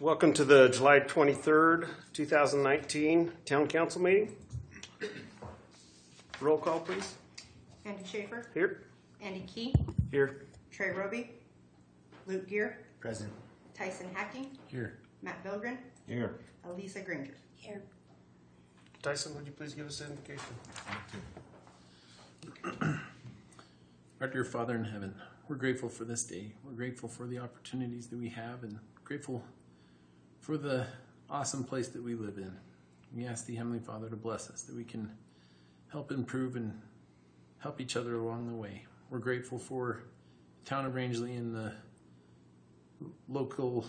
Welcome to the July 23rd, 2019 Town Council meeting. Roll call, please. Andy Schaefer. Here. Andy Key. Here. Trey Roby. Luke Gear. Present. Tyson Hacking. Here. Matt Bilgren. Here. Elisa Granger. Here. Tyson, would you please give us an indication? Our dear Father in heaven, we're grateful for this day. We're grateful for the opportunities that we have and grateful for the awesome place that we live in. We ask the Heavenly Father to bless us, that we can help improve and help each other along the way. We're grateful for the town of Rangeley and the local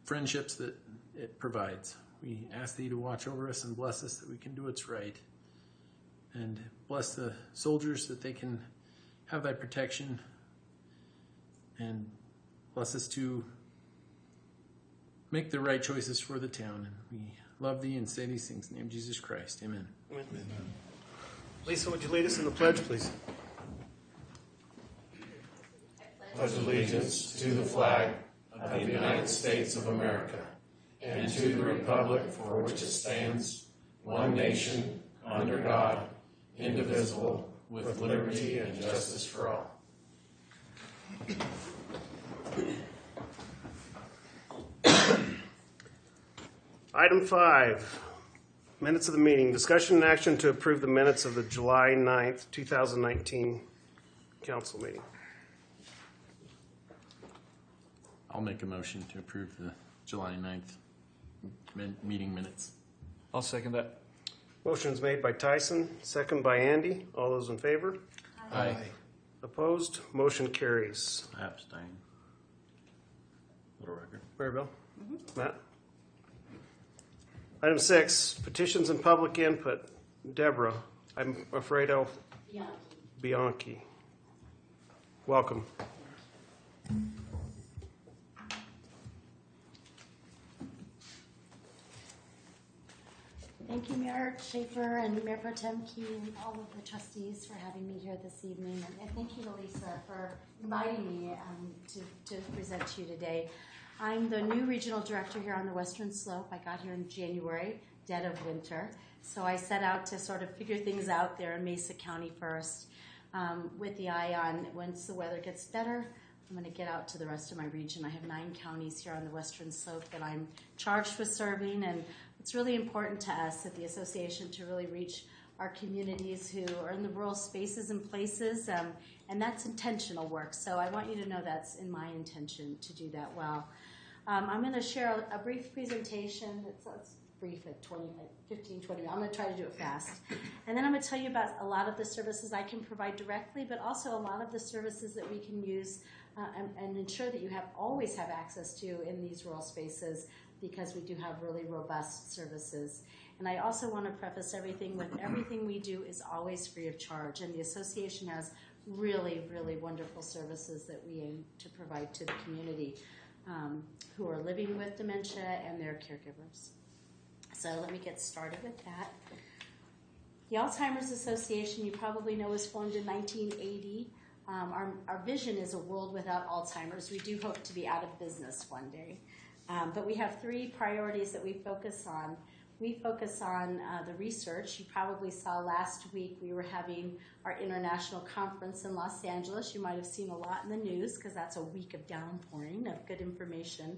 friendships that it provides. We ask Thee to watch over us and bless us that we can do what's right. And bless the soldiers that they can have Thy protection. And bless us to make the right choices for the town. And we love Thee and say these things in the name of Jesus Christ. Amen. Amen. Lisa, would you lead us in the pledge, please? Pledge allegiance to the flag of the United States of America and to the republic for which it stands, one nation, under God, indivisible, with liberty and justice for all. Item 5, minutes of the meeting. Discussion and action to approve the minutes of the July 9th, 2019 council meeting. I'll make a motion to approve the July 9th meeting minutes. I'll second that. Motion's made by Tyson, second by Andy. All those in favor? Aye. Opposed? Motion carries. I abstain. Little record. Maribel? Matt? Item 6, petitions and public input. Deborah, I'm afraid Bianchi. Welcome. Thank you, Mayor Schaefer and Mayor Pro Tem Key and all of the trustees for having me here this evening. And thank you to Lisa for inviting me to present to you today. I'm the new regional director here on the Western Slope. I got here in January, dead of winter. So I set out to sort of figure things out there in Mesa County first with the eye on once the weather gets better, I'm going to get out to the rest of my region. I have 9 counties here on the Western Slope that I'm charged with serving, and it's really important to us at the association to really reach our communities who are in the rural spaces and places, and that's intentional work. So I want you to know that's in my intention to do that well. I'm going to share a brief presentation. It's brief at 15, 20 minutes. I'm going to try to do it fast. And then I'm going to tell you about a lot of the services I can provide directly, but also a lot of the services that we can use and ensure that you always have access to in these rural spaces, because we do have really robust services. And I also want to preface everything with everything we do is always free of charge. And the association has really, really wonderful services that we aim to provide to the community who are living with dementia and their caregivers. So let me get started with that. The Alzheimer's Association, you probably know, was formed in 1980. Our vision is a world without Alzheimer's. We do hope to be out of business one day. But we have 3 priorities that we focus on. We focus on the research. You probably saw last week we were having our international conference in Los Angeles. You might have seen a lot in the news because that's a week of downpouring of good information.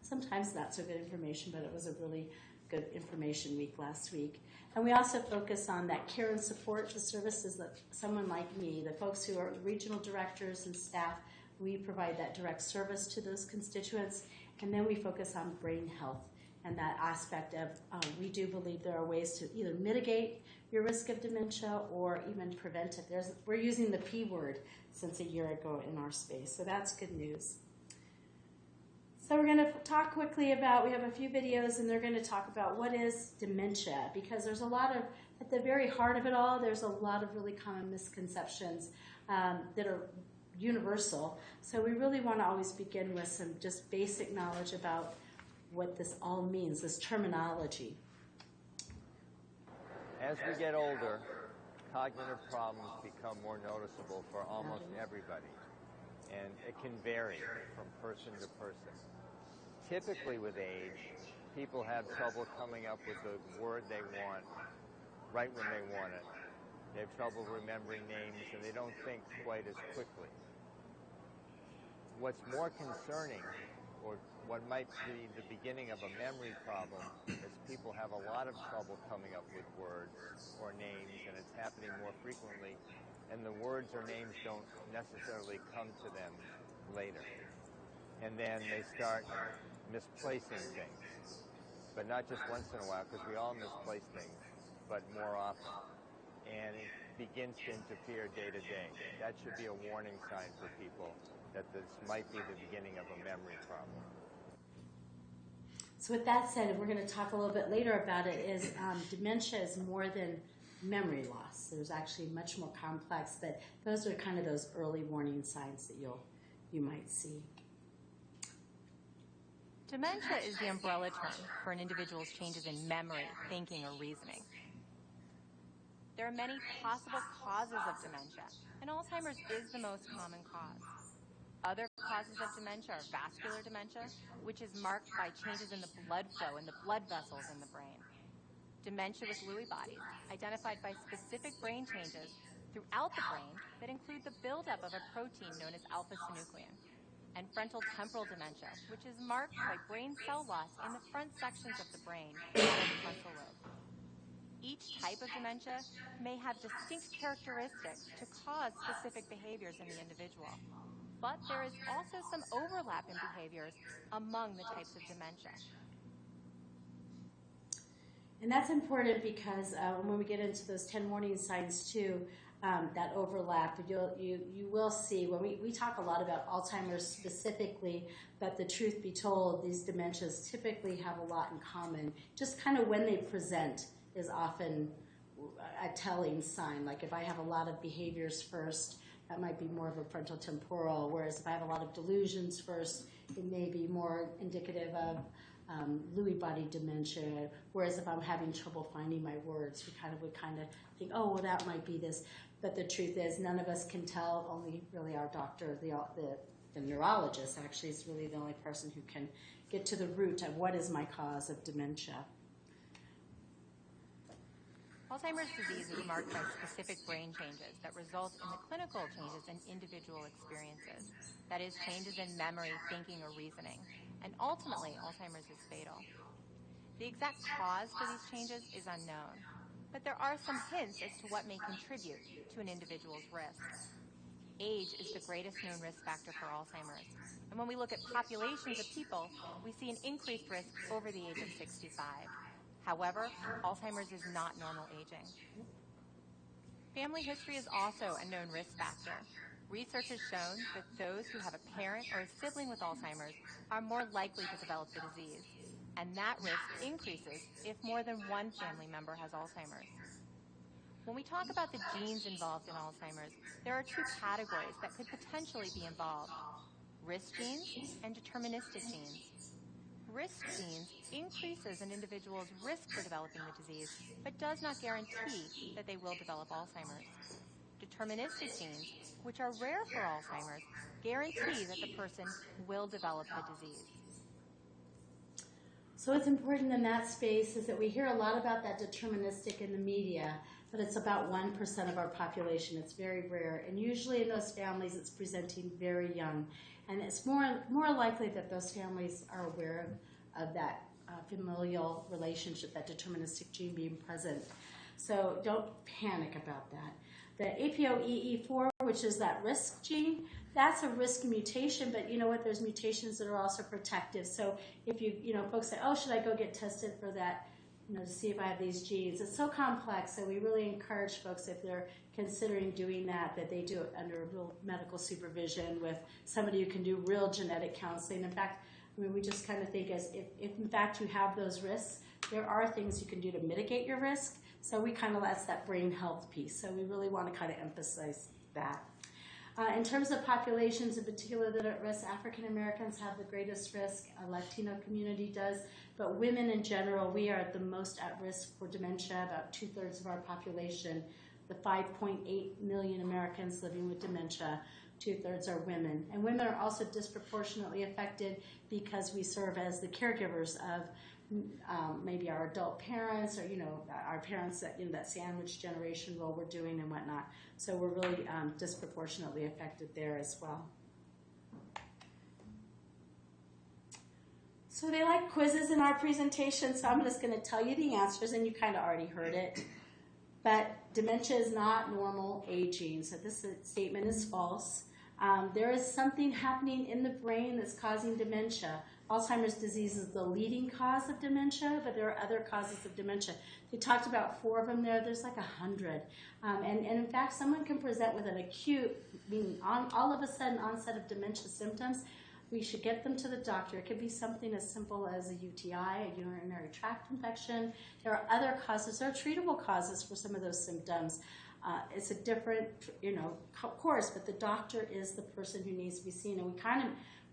Sometimes not so good information, but it was a really good information week last week. And we also focus on that care and support, the services that someone like me, the folks who are regional directors and staff, we provide that direct service to those constituents. And then we focus on brain health and that aspect of we do believe there are ways to either mitigate your risk of dementia or even prevent it. We're using the P word since a year ago in our space, so that's good news. So we're going to talk quickly about, we have a few videos and they're going to talk about what is dementia, because there's a lot of, at the very heart of it all, there's a lot of really common misconceptions that are universal. So we really want to always begin with some just basic knowledge about what this all means, this terminology. As we get older, cognitive problems become more noticeable for almost everybody, and it can vary from person to person. typically with age, people have trouble coming up with the word they want right when they want it. They have trouble remembering names, and they don't think quite as quickly. What's more concerning, or what might be the beginning of a memory problem, is people have a lot of trouble coming up with words or names, and it's happening more frequently, and the words or names don't necessarily come to them later. And then they start misplacing things, but not just once in a while, because we all misplace things, but more often. And it begins to interfere day to day. That should be a warning sign for people that this might be the beginning of a memory problem. So with that said, and we're going to talk a little bit later about it, is dementia is more than memory loss. There's actually much more complex, but those are kind of those early warning signs that you might see. Dementia is the umbrella term for an individual's changes in memory, thinking, or reasoning. There are many possible causes of dementia, and Alzheimer's is the most common cause. Other causes of dementia are vascular dementia, which is marked by changes in the blood flow in the blood vessels in the brain. Dementia with Lewy bodies, identified by specific brain changes throughout the brain that include the buildup of a protein known as alpha-synuclein. And frontal temporal dementia, which is marked by brain cell loss in the front sections of the brain and the frontal lobe. Each type of dementia may have distinct characteristics to cause specific behaviors in the individual, but there is also some overlap in behaviors among the types of dementia. And that's important because when we get into those 10 warning signs too, that overlap, you will see when we talk a lot about Alzheimer's specifically, but the truth be told, these dementias typically have a lot in common. Just kind of when they present is often a telling sign. Like if I have a lot of behaviors first, that might be more of a frontal temporal, whereas if I have a lot of delusions first, it may be more indicative of Lewy body dementia, whereas if I'm having trouble finding my words, we would think, oh, well, that might be this. But the truth is, none of us can tell, only really our doctor, the neurologist actually is really the only person who can get to the root of what is my cause of dementia. Alzheimer's disease is marked by specific brain changes that result in the clinical changes in individual experiences. That is, changes in memory, thinking, or reasoning. And ultimately, Alzheimer's is fatal. The exact cause for these changes is unknown, but there are some hints as to what may contribute to an individual's risk. Age is the greatest known risk factor for Alzheimer's. And when we look at populations of people, we see an increased risk over the age of 65. However, Alzheimer's is not normal aging. Family history is also a known risk factor. Research has shown that those who have a parent or a sibling with Alzheimer's are more likely to develop the disease, and that risk increases if more than one family member has Alzheimer's. When we talk about the genes involved in Alzheimer's, there are two categories that could potentially be involved: risk genes and deterministic genes. Risk genes increases an individual's risk for developing the disease, but does not guarantee that they will develop Alzheimer's. Deterministic genes, which are rare for Alzheimer's, guarantee that the person will develop the disease. So what's important in that space is that we hear a lot about that deterministic in the media, but it's about 1% of our population. It's very rare. And usually in those families, it's presenting very young. And it's more likely that those families are aware of that familial relationship, that deterministic gene being present. So don't panic about that. The APOE4, which is that risk gene, that's a risk mutation, but you know what? There's mutations that are also protective. So if folks say, oh, should I go get tested for that, to see if I have these genes? It's so complex, so we really encourage folks, if they're considering doing that they do it under real medical supervision with somebody who can do real genetic counseling. In fact, we just kind of think as if in fact you have those risks, there are things you can do to mitigate your risk. So we that's that brain health piece. So we really want to kind of emphasize that. In terms of populations in particular that are at risk, African Americans have the greatest risk, Latino community does, but women in general, we are the most at risk for dementia, about 2/3 of our population. The 5.8 million Americans living with dementia, 2/3 are women. And women are also disproportionately affected because we serve as the caregivers of maybe our adult parents, or our parents that that sandwich generation role we're doing and whatnot. So we're really disproportionately affected there as well. So they like quizzes in our presentation, so I'm just going to tell you the answers, and you kind of already heard it. But dementia is not normal aging, so this statement is false. There is something happening in the brain that's causing dementia. Alzheimer's disease is the leading cause of dementia, but there are other causes of dementia. They talked about 4 of them there. There's like 100. And in fact, someone can present with an acute, meaning all of a sudden onset of dementia symptoms. We should get them to the doctor. It could be something as simple as a UTI, a urinary tract infection. There are other causes. There are treatable causes for some of those symptoms. It's a different, course, but the doctor is the person who needs to be seen. And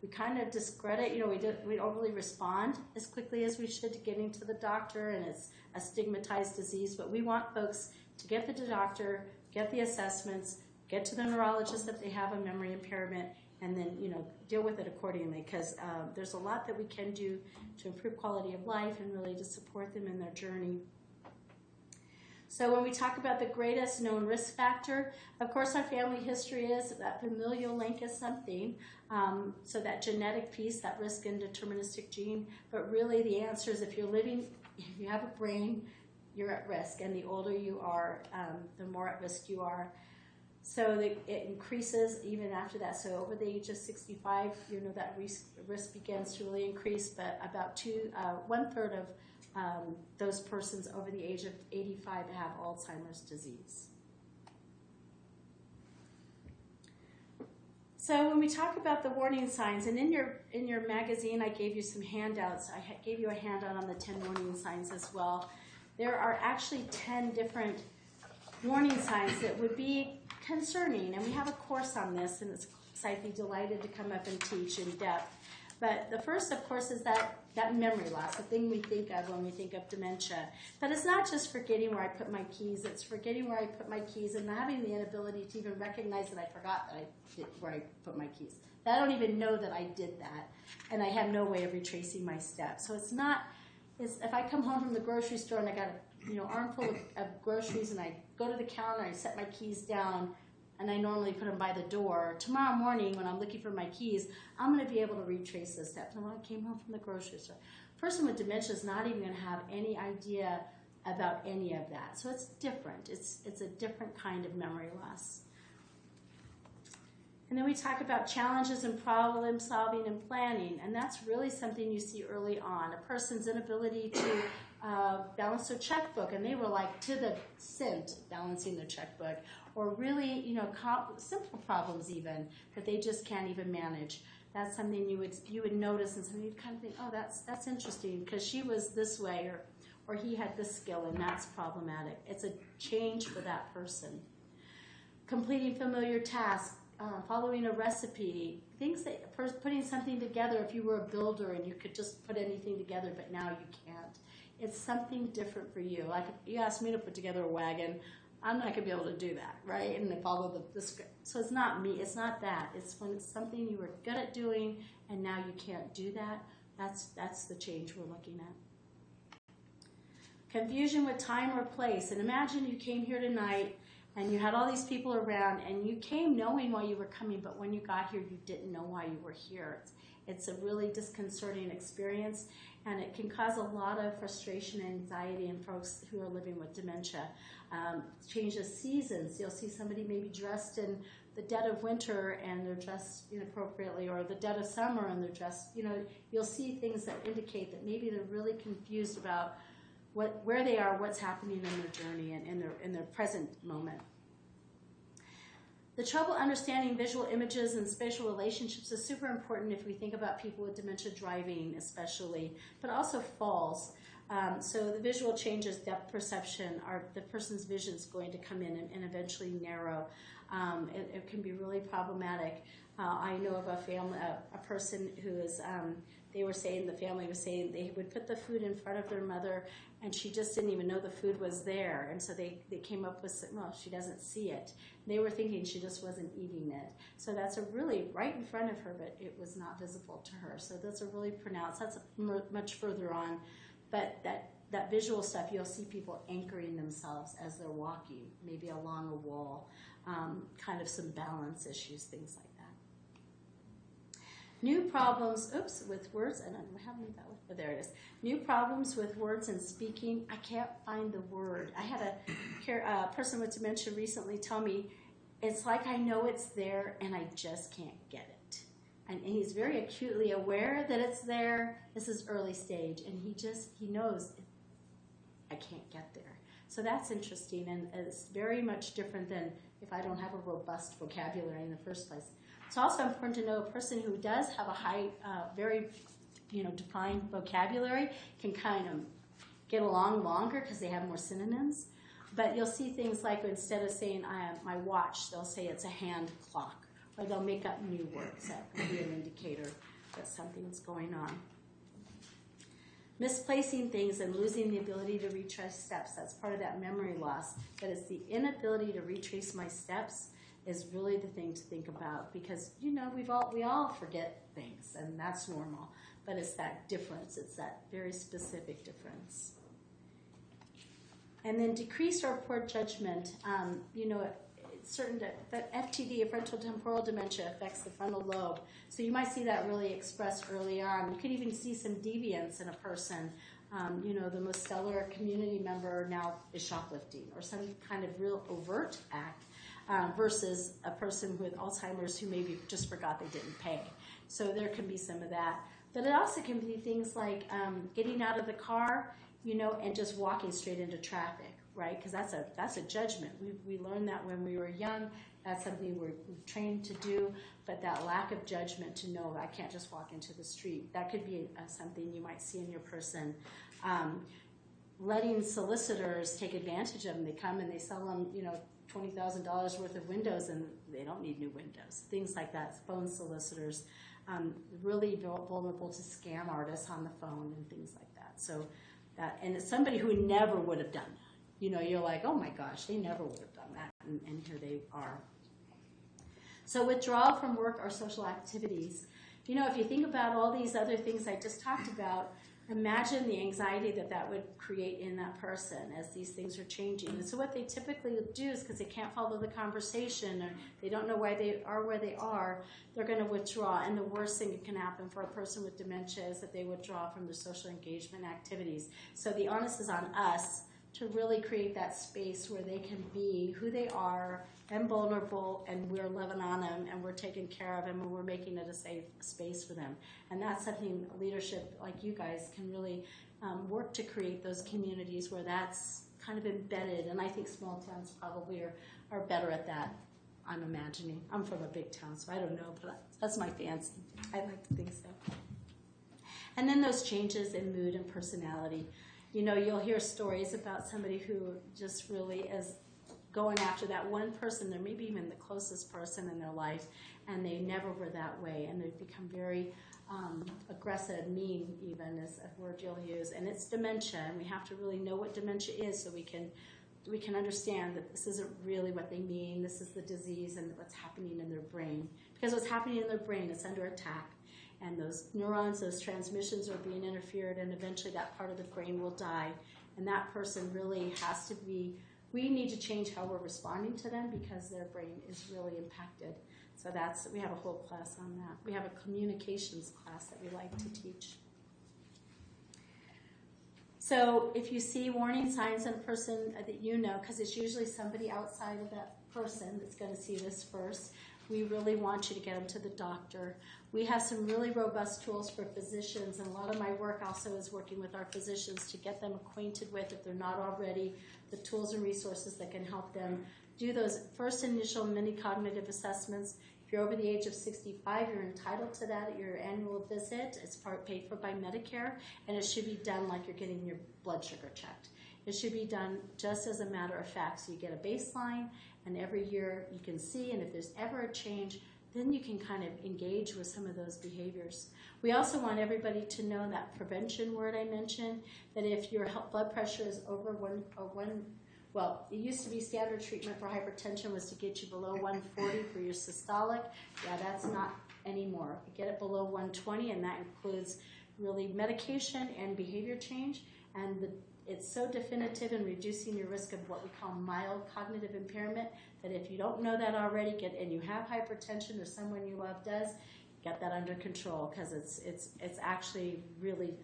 we kind of discredit, we don't really respond as quickly as we should to getting to the doctor, and it's a stigmatized disease. But we want folks to get to the doctor, get the assessments, get to the neurologist if they have a memory impairment, and then deal with it accordingly, because there's a lot that we can do to improve quality of life and really to support them in their journey. So when we talk about the greatest known risk factor, of course our family history is, that familial link is something, so that genetic piece, that risk and deterministic gene, but really the answer is if you have a brain, you're at risk, and the older you are, the more at risk you are. So it increases even after that. So over the age of 65, that risk begins to really increase, but about 1/3 of those persons over the age of 85 have Alzheimer's disease. So when we talk about the warning signs, and in your magazine I gave you some handouts. I gave you a handout on the 10 warning signs as well. There are actually 10 different warning signs that would be concerning, and we have a course on this, and I'd be delighted to come up and teach in depth. But the first, of course, is that memory loss, the thing we think of when we think of dementia. But it's not just forgetting where I put my keys. It's forgetting where I put my keys and having the inability to even recognize that I forgot where I put my keys. That I don't even know that I did that, and I have no way of retracing my steps. So if I come home from the grocery store and I got a armful of groceries, and I go to the counter, I set my keys down, and I normally put them by the door. Tomorrow morning, when I'm looking for my keys, I'm going to be able to retrace the steps. And when I came home from the grocery store, a person with dementia is not even going to have any idea about any of that. So it's different. It's a different kind of memory loss. And then we talk about challenges in problem solving and planning, and that's really something you see early on. A person's inability to balance their checkbook, and they were like to the cent balancing their checkbook, or really, simple problems even that they just can't even manage. That's something you would notice, and something you'd kind of think, oh, that's interesting, because she was this way, or he had this skill, and that's problematic. It's a change for that person. Completing familiar tasks, following a recipe, things that putting something together. If you were a builder and you could just put anything together, but now you can't. It's something different for you. Like if you asked me to put together a wagon, I'm not going to be able to do that, right? And to follow the script. So it's not me. It's not that. It's when it's something you were good at doing and now you can't do that. That's the change we're looking at. Confusion with time or place. And imagine you came here tonight and you had all these people around, and you came knowing why you were coming, but when you got here, you didn't know why you were here. It's a really disconcerting experience, and it can cause a lot of frustration and anxiety in folks who are living with dementia. Change of seasons. You'll see somebody maybe dressed in the dead of winter and they're dressed inappropriately, or the dead of summer and they're dressed, you'll see things that indicate that maybe they're really confused about where they are, what's happening in their journey and in their present moment. The trouble understanding visual images and spatial relationships is super important if we think about people with dementia driving especially, but also falls. So the visual changes, depth perception, the person's vision is going to come in and eventually narrow. It can be really problematic. I know of a person who is they were saying, the family was saying, they would put the food in front of their mother, and she just didn't even know the food was there. And so they came up with, well, she doesn't see it. They were thinking she just wasn't eating it. So that's a really right in front of her, but it was not visible to her. So that's a really pronounced, that's much further on. But that visual stuff, you'll see people anchoring themselves as they're walking, maybe along a wall, kind of some balance issues, things like that. New problems, with words, and I don't have any that one, but there it is. New problems with words and speaking. I can't find the word. I had a person with dementia recently tell me, it's like I know it's there and I just can't get it. And he's very acutely aware that it's there. This is early stage, and he knows I can't get there. So that's interesting, and it's very much different than if I don't have a robust vocabulary in the first place. It's also important to know a person who does have a high, very, defined vocabulary can kind of get along longer because they have more synonyms. But you'll see things like instead of saying my watch, they'll say it's a hand clock, or they'll make up new words. That could be an indicator that something's going on. Misplacing things and losing the ability to retrace steps. That's part of that memory loss. But it's the inability to retrace my steps is really the thing to think about, because we all forget things, and that's normal. But it's that difference. It's that very specific difference. And then decreased or poor judgment. It's certain that FTD, frontotemporal dementia, affects the frontal lobe. So you might see that really expressed early on. You could even see some deviance in a person. The most stellar community member now is shoplifting, or some kind of real overt act, versus a person with Alzheimer's who maybe just forgot they didn't pay. So there can be some of that. But it also can be things like getting out of the car, and just walking straight into traffic, right? Because that's a judgment. We learned that when we were young. That's something we're trained to do. But that lack of judgment to know I can't just walk into the street, that could be something you might see in your person. Letting solicitors take advantage of them. They come and they sell them, $20,000 worth of windows, and they don't need new windows. Things like that. Phone solicitors, really vulnerable to scam artists on the phone and things like that. So and it's somebody who never would have done that. You're like, oh my gosh, they never would have done that, and here they are. So withdrawal from work or social activities. If you think about all these other things I just talked about, imagine the anxiety that would create in that person as these things are changing. And so what they typically do is, because they can't follow the conversation, or they don't know why they are where they are, they're going to withdraw. And the worst thing that can happen for a person with dementia is that they withdraw from their social engagement activities. So the onus is on us to really create that space where they can be who they are and vulnerable, and we're loving on them, and we're taking care of them, and we're making it a safe space for them. And that's something leadership like you guys can really work to create those communities where that's kind of embedded. And I think small towns probably are better at that, I'm imagining. I'm from a big town, so I don't know, but that's my fancy. I like to think so. And then those changes in mood and personality. You'll hear stories about somebody who just really is going after that one person, or maybe even the closest person in their life, and they never were that way, and they've become very aggressive, mean even is a word you'll use, and it's dementia, and we have to really know what dementia is so we can understand that this isn't really what they mean. This is the disease and what's happening in their brain, because what's happening in their brain is under attack, and those neurons, those transmissions are being interfered, and eventually that part of the brain will die, and that person really has to be. We need to change how we're responding to them because their brain is really impacted. So we have a whole class on that. We have a communications class that we like to teach. So if you see warning signs in a person that because it's usually somebody outside of that person that's going to see this first, we really want you to get them to the doctor. We have some really robust tools for physicians, and a lot of my work also is working with our physicians to get them acquainted with, if they're not already, the tools and resources that can help them do those first initial mini cognitive assessments. If you're over the age of 65, you're entitled to that at your annual visit. It's paid for by Medicare, and it should be done like you're getting your blood sugar checked. It should be done just as a matter of fact. So you get a baseline, and every year you can see, and if there's ever a change, then you can kind of engage with some of those behaviors. We also want everybody to know that prevention word I mentioned, that if your blood pressure is over well, it used to be standard treatment for hypertension was to get you below 140 for your systolic. Yeah, that's not anymore. Get it below 120, and that includes really medication and behavior change. And it's so definitive in reducing your risk of what we call mild cognitive impairment that if you don't know that already, and you have hypertension or someone you love does, get that under control, because it's actually really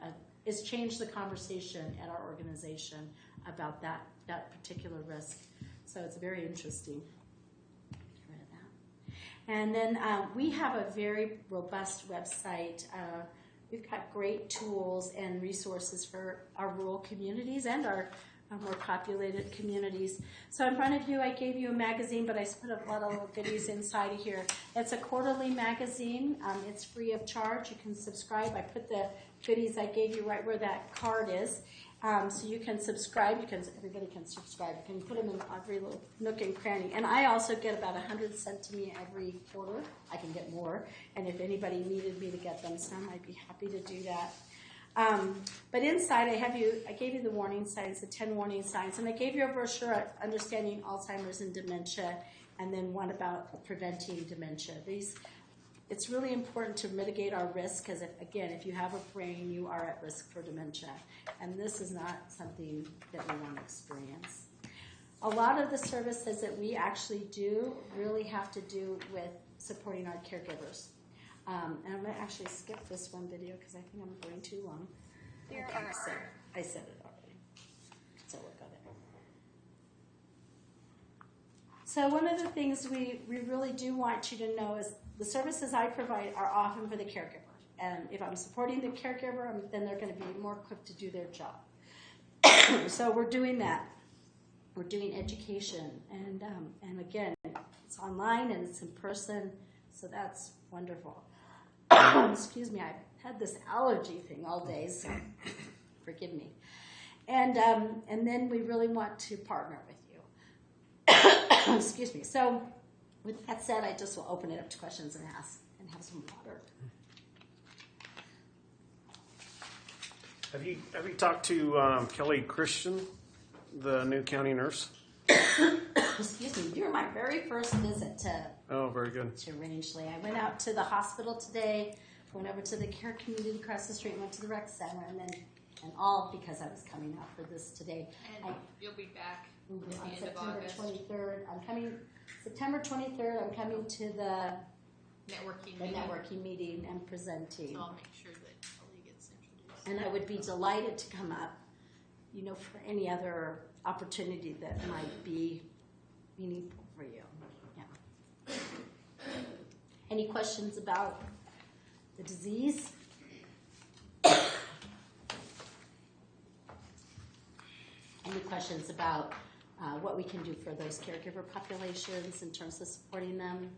it's changed the conversation at our organization about that particular risk. So it's very interesting. Get rid of that. And then we have a very robust website. We've got great tools and resources for our rural communities and our more populated communities. So in front of you, I gave you a magazine, but I put a lot of little goodies inside of here. It's a quarterly magazine. It's free of charge. You can subscribe. I put the goodies I gave you right where that card is. So you can subscribe. Everybody can subscribe. You can put them in every little nook and cranny. And I also get about 100 sent to me every quarter. I can get more. And if anybody needed me to get them some, I'd be happy to do that. But inside, I gave you the warning signs, the 10 warning signs, and I gave you a brochure on understanding Alzheimer's and dementia, and then one about preventing dementia. It's really important to mitigate our risk because, if you have a brain, you are at risk for dementia. And this is not something that we want to experience. A lot of the services that we actually do really have to do with supporting our caregivers. And I'm going to actually skip this one video because I think I'm going too long. I said it already. So look at it. So one of the things we really do want you to know is the services I provide are often for the caregiver. And if I'm supporting the caregiver, then they're going to be more equipped to do their job. So we're doing that. We're doing education. And again, it's online and it's in person. So that's wonderful. Excuse me, I've had this allergy thing all day, so forgive me. And then we really want to partner with you. Excuse me. So with that said, I just will open it up to questions and ask and have some water. Have you talked to Kelly Christian, the new county nurse? Excuse me. You were my very first visit to. Oh, very good. To Rangeley. I went out to the hospital today, went over to the care community across the street, went to the rec center, and all because I was coming out for this today. And you'll be back at the on end September of August. 23rd. September 23rd, I'm coming to the networking meeting and presenting. So I'll make sure that Kelly gets introduced. And I would be delighted to come up, for any other opportunity that might be meaningful for you. Yeah. Any questions about the disease? Any questions about what we can do for those caregiver populations in terms of supporting them?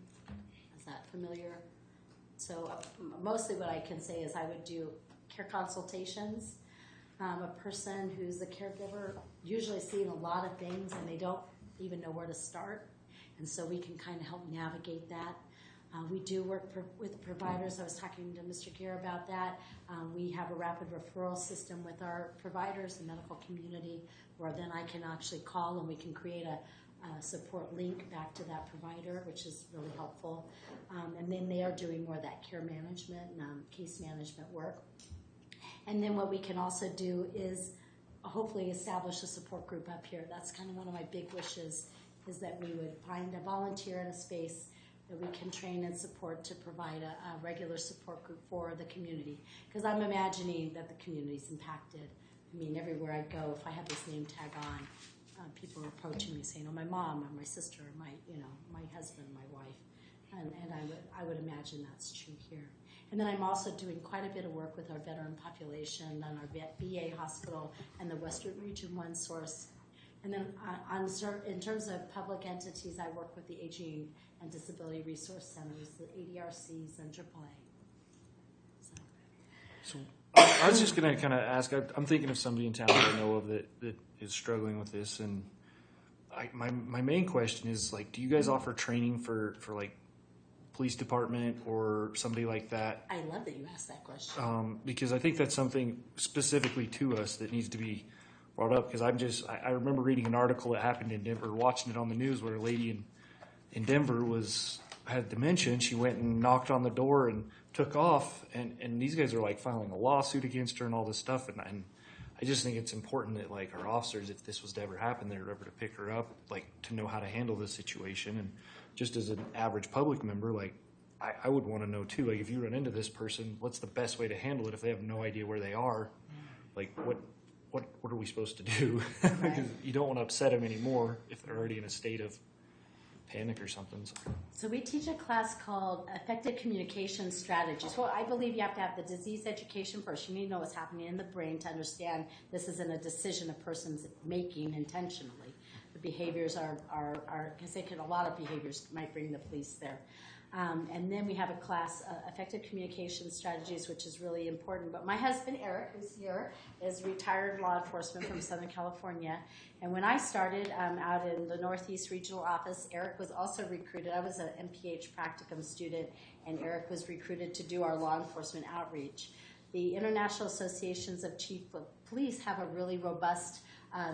Is that familiar? So mostly what I can say is I would do care consultations. A person who's a caregiver usually seeing a lot of things and they don't even know where to start. And so we can kind of help navigate that. We do work with providers. I was talking to Mr. Gear about that. We have a rapid referral system with our providers, the medical community, where then I can actually call and we can create a support link back to that provider, which is really helpful. And then they are doing more of that care management and case management work. And then what we can also do is hopefully establish a support group up here. That's kind of one of my big wishes, is that we would find a volunteer in a space that we can train and support to provide a regular support group for the community. Because I'm imagining that the community's impacted. I mean, everywhere I go, if I have this name tag on, people are approaching me saying, "Oh, my mom or my sister, or my husband, my wife," and I would imagine that's true here. And then I'm also doing quite a bit of work with our veteran population and our VA hospital and the Western Region 1 source. And then in terms of public entities, I work with the Aging and Disability Resource Centers, the ADRCs, and AAA. So I was just going to kind of ask, I'm thinking of somebody in town that I know of that is struggling with this. And my main question is, like, do you guys offer training for like police department or somebody like that? I love that you asked that question. Because I think that's something specifically to us that needs to be brought up. Because I remember reading an article that happened in Denver, watching it on the news, where a lady in Denver had dementia. And she went and knocked on the door and took off. And these guys are like filing a lawsuit against her and all this stuff. And I just think it's important that like our officers, if this was to ever happen, they're ever to pick her up, like to know how to handle this situation. And just as an average public member, like I would want to know too, like if you run into this person, what's the best way to handle it if they have no idea where they are? Like what are we supposed to do? Because you don't want to upset them anymore if they're already in a state of panic or something. So we teach a class called Effective Communication Strategies. Well, I believe you have to have the disease education first. You need to know what's happening in the brain to understand this isn't a decision a person's making intentionally. The behaviors are because a lot of behaviors might bring the police there. And then we have a class, Effective Communication Strategies, which is really important. But my husband, Eric, who's here, is retired law enforcement from Southern California. And when I started out in the Northeast Regional Office, Eric was also recruited. I was an MPH practicum student, and Eric was recruited to do our law enforcement outreach. The International Associations of Chief of Police have a really robust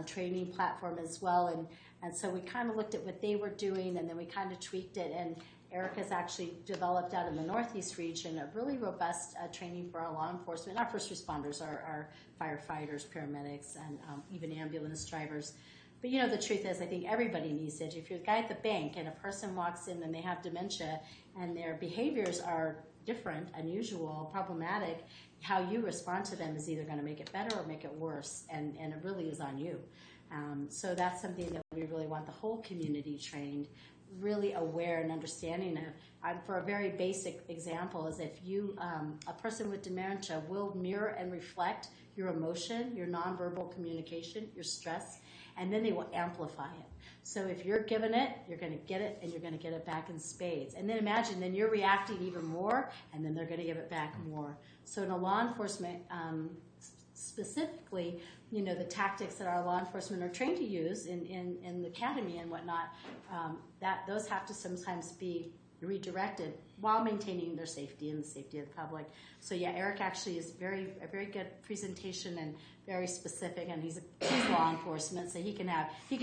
training platform as well. And so we kind of looked at what they were doing, and then we kind of tweaked it. And Eric has actually developed out in the Northeast region a really robust training for our law enforcement. Our first responders are firefighters, paramedics, and even ambulance drivers. But you know, the truth is, I think everybody needs it. If you're a guy at the bank and a person walks in and they have dementia and their behaviors are different, unusual, problematic, how you respond to them is either going to make it better or make it worse, and it really is on you. So that's something that we really want the whole community trained, really aware and understanding of. For a very basic example is if you, a person with dementia will mirror and reflect your emotion, your nonverbal communication, your stress, and then they will amplify it. So if you're giving it, you're going to get it, and you're going to get it back in spades. And then imagine, then you're reacting even more, and then they're going to give it back more. So in a law enforcement, specifically, you know, the tactics that our law enforcement are trained to use in the academy and whatnot, those have to sometimes be redirected while maintaining their safety and the safety of the public. So yeah, Eric actually is a very good presentation and very specific, and he's law enforcement, so he can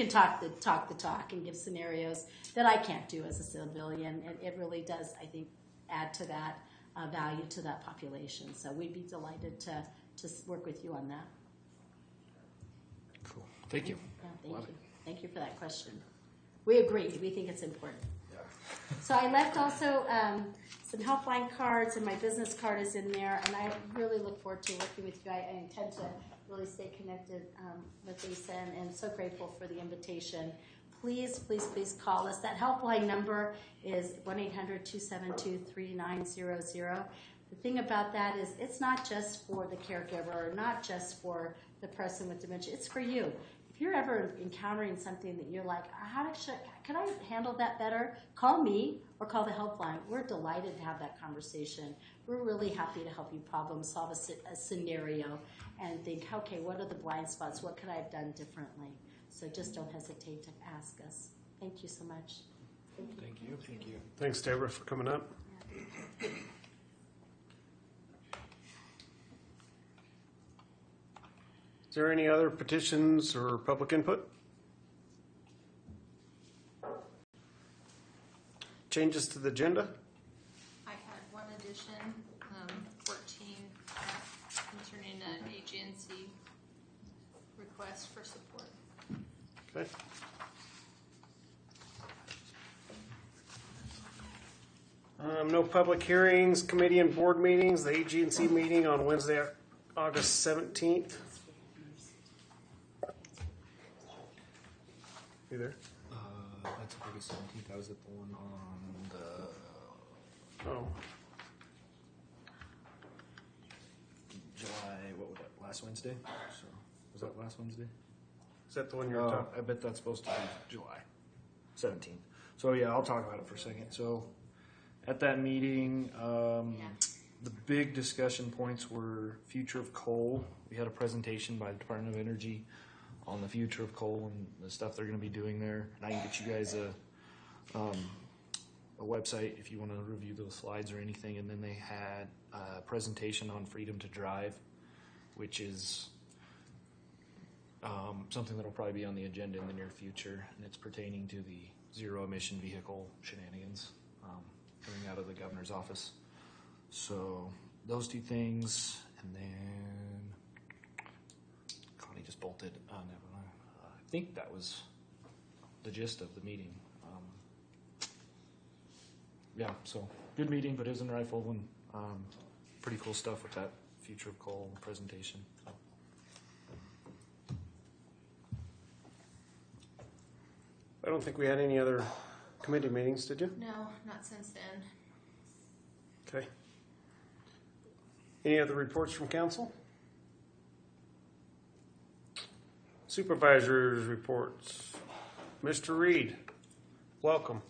talk the talk and give scenarios that I can't do as a civilian, and it really does, I think, add to that value to that population. So we'd be delighted to work with you on that. Cool. Thank you. Yeah, thank you for that question. We agree. We think it's important. So I left also some helpline cards, and my business card is in there, and I really look forward to working with you. I intend to really stay connected with Lisa, and so grateful for the invitation. Please, please, please call us. That helpline number is 1-800-272-3900. The thing about that is it's not just for the caregiver or not just for the person with dementia. It's for you. If you're ever encountering something that you're like, can I handle that better? Call me or call the helpline. We're delighted to have that conversation. We're really happy to help you problem solve a scenario and think, okay, what are the blind spots? What could I have done differently? So just don't hesitate to ask us. Thank you so much. Thank you. Thank you. Thanks, Deborah, for coming up. Is there any other petitions or public input? Changes to the agenda? I had one addition, 14, concerning an agency request for support. Okay. No public hearings, committee and board meetings. The AG&C meeting on Wednesday, August 17th. You there? That's August 17th. I was at the one on the Oh. July, what was that, last Wednesday? So, was that last Wednesday? Is that the one you're talking? I bet that's supposed to be July 17th. So yeah, I'll talk about it for a second. So at that meeting, the big discussion points were future of coal. We had a presentation by the Department of Energy on the future of coal and the stuff they're going to be doing there. And I can get you guys a website if you want to review those slides or anything. And then they had a presentation on freedom to drive, which is something that will probably be on the agenda in the near future, and it's pertaining to the zero emission vehicle shenanigans coming out of the governor's office. So those two things, and then Connie just bolted. Never mind. I think that was the gist of the meeting. Yeah, so good meeting, but isn't rifle and pretty cool stuff with that future of coal presentation. So. I don't think we had any other committee meetings, did you? No, not since then. Okay. Any other reports from council? Supervisors reports. Mr. Reed, welcome.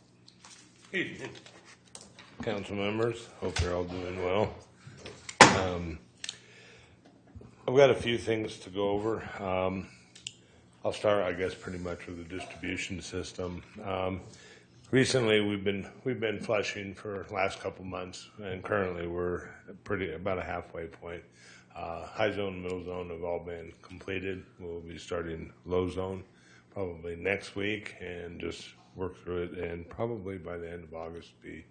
Evening, council members. Hope you're all doing well. I've got a few things to go over. I'll start, I guess, pretty much with the distribution system. Recently, we've been flushing for the last couple months, and currently we're about a halfway point. High zone, middle zone have all been completed. We'll be starting low zone probably next week and just work through it, and probably by the end of August be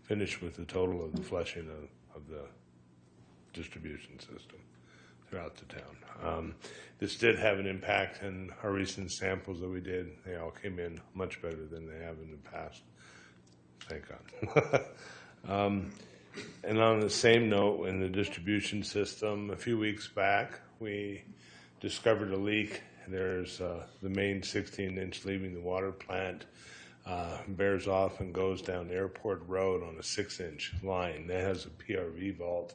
finished with the total of the flushing of the distribution system throughout the town. This did have an impact, and our recent samples that we did, they all came in much better than they have in the past. Thank God. And on the same note, in the distribution system, a few weeks back, we discovered a leak. There's the main 16-inch leaving the water plant, bears off and goes down Airport Road on a 6-inch line. That has a PRV vault,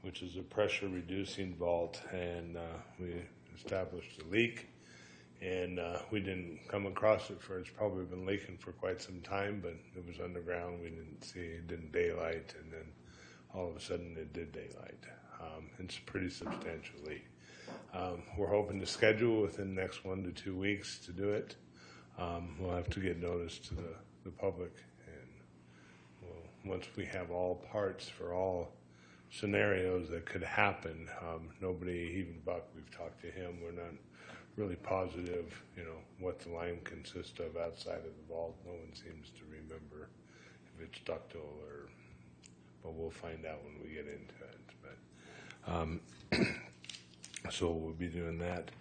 which is a pressure-reducing vault, and we established a leak. And we didn't come across it it's probably been leaking for quite some time, but it was underground. We didn't see it, didn't daylight, and then all of a sudden it did daylight. It's a pretty substantial leak. We're hoping to schedule within the next 1 to 2 weeks to do it. We'll have to get notice to the public, and once we have all parts for all scenarios that could happen, nobody, even Buck, we've talked to him, we're not really positive, what the line consists of outside of the vault. No one seems to remember if it's ductile but we'll find out when we get into it. But so we'll be doing that.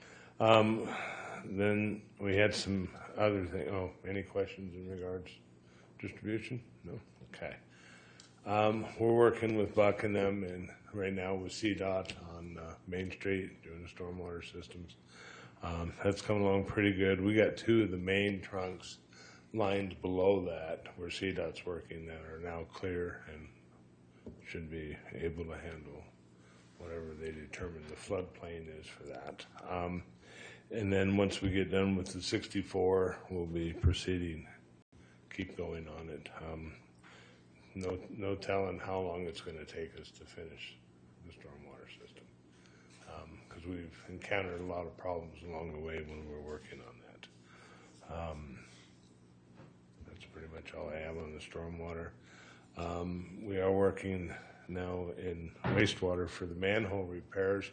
Then we had some other things. Oh, any questions in regards to distribution? No? Okay. We're working with Buck and them, and right now with CDOT on Main Street doing the stormwater systems. That's coming along pretty good. We got 2 of the main trunks lined below that where CDOT's working that are now clear and should be able to handle whatever they determine the floodplain is for that. And then once we get done with the 64, we'll be proceeding, keep going on it. No telling how long it's going to take us to finish the stormwater system, because we've encountered a lot of problems along the way when we're working on that. That's pretty much all I have on the stormwater. We are working now in wastewater for the manhole repairs,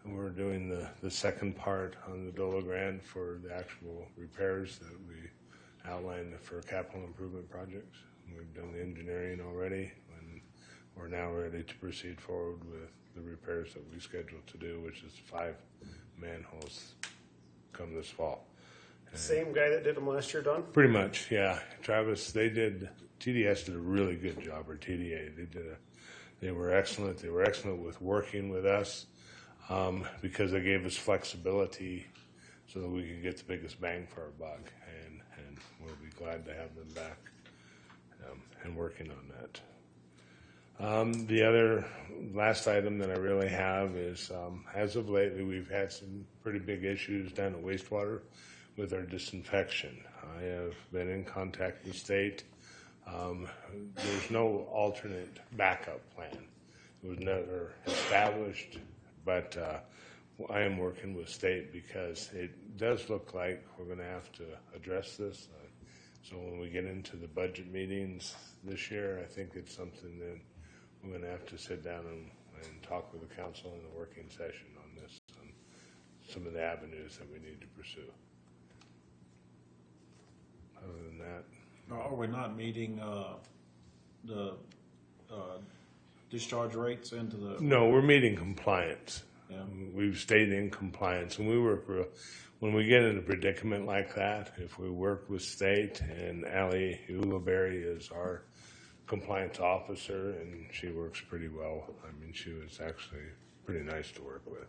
and we're doing the second part on the Dolo Grant for the actual repairs that we outlined for capital improvement projects. We've done the engineering already, and we're now ready to proceed forward with the repairs that we scheduled to do, which is 5 manholes come this fall. Same guy that did them last year, Don? Pretty much, yeah. Travis, TDS did a really good job, or TDA. They were excellent. They were excellent with working with us because they gave us flexibility so that we could get the biggest bang for our buck, and we'll be glad to have them back and working on that. The other last item that I really have is, as of lately, we've had some pretty big issues down at wastewater with our disinfection. I have been in contact with the state. There's no alternate backup plan. It was never established, but I am working with state because it does look like we're going to have to address this. So when we get into the budget meetings this year, I think it's something that we're going to have to sit down and talk with the council in the working session on this, on some of the avenues that we need to pursue. Other than that, Are we not meeting the discharge rates into the? no, we're meeting compliance. Yeah. We've stayed in compliance, and we work when we get in a predicament like that. If we work with state, and Allie Ulibarri is our compliance officer, and she works pretty well. I mean, she was actually pretty nice to work with.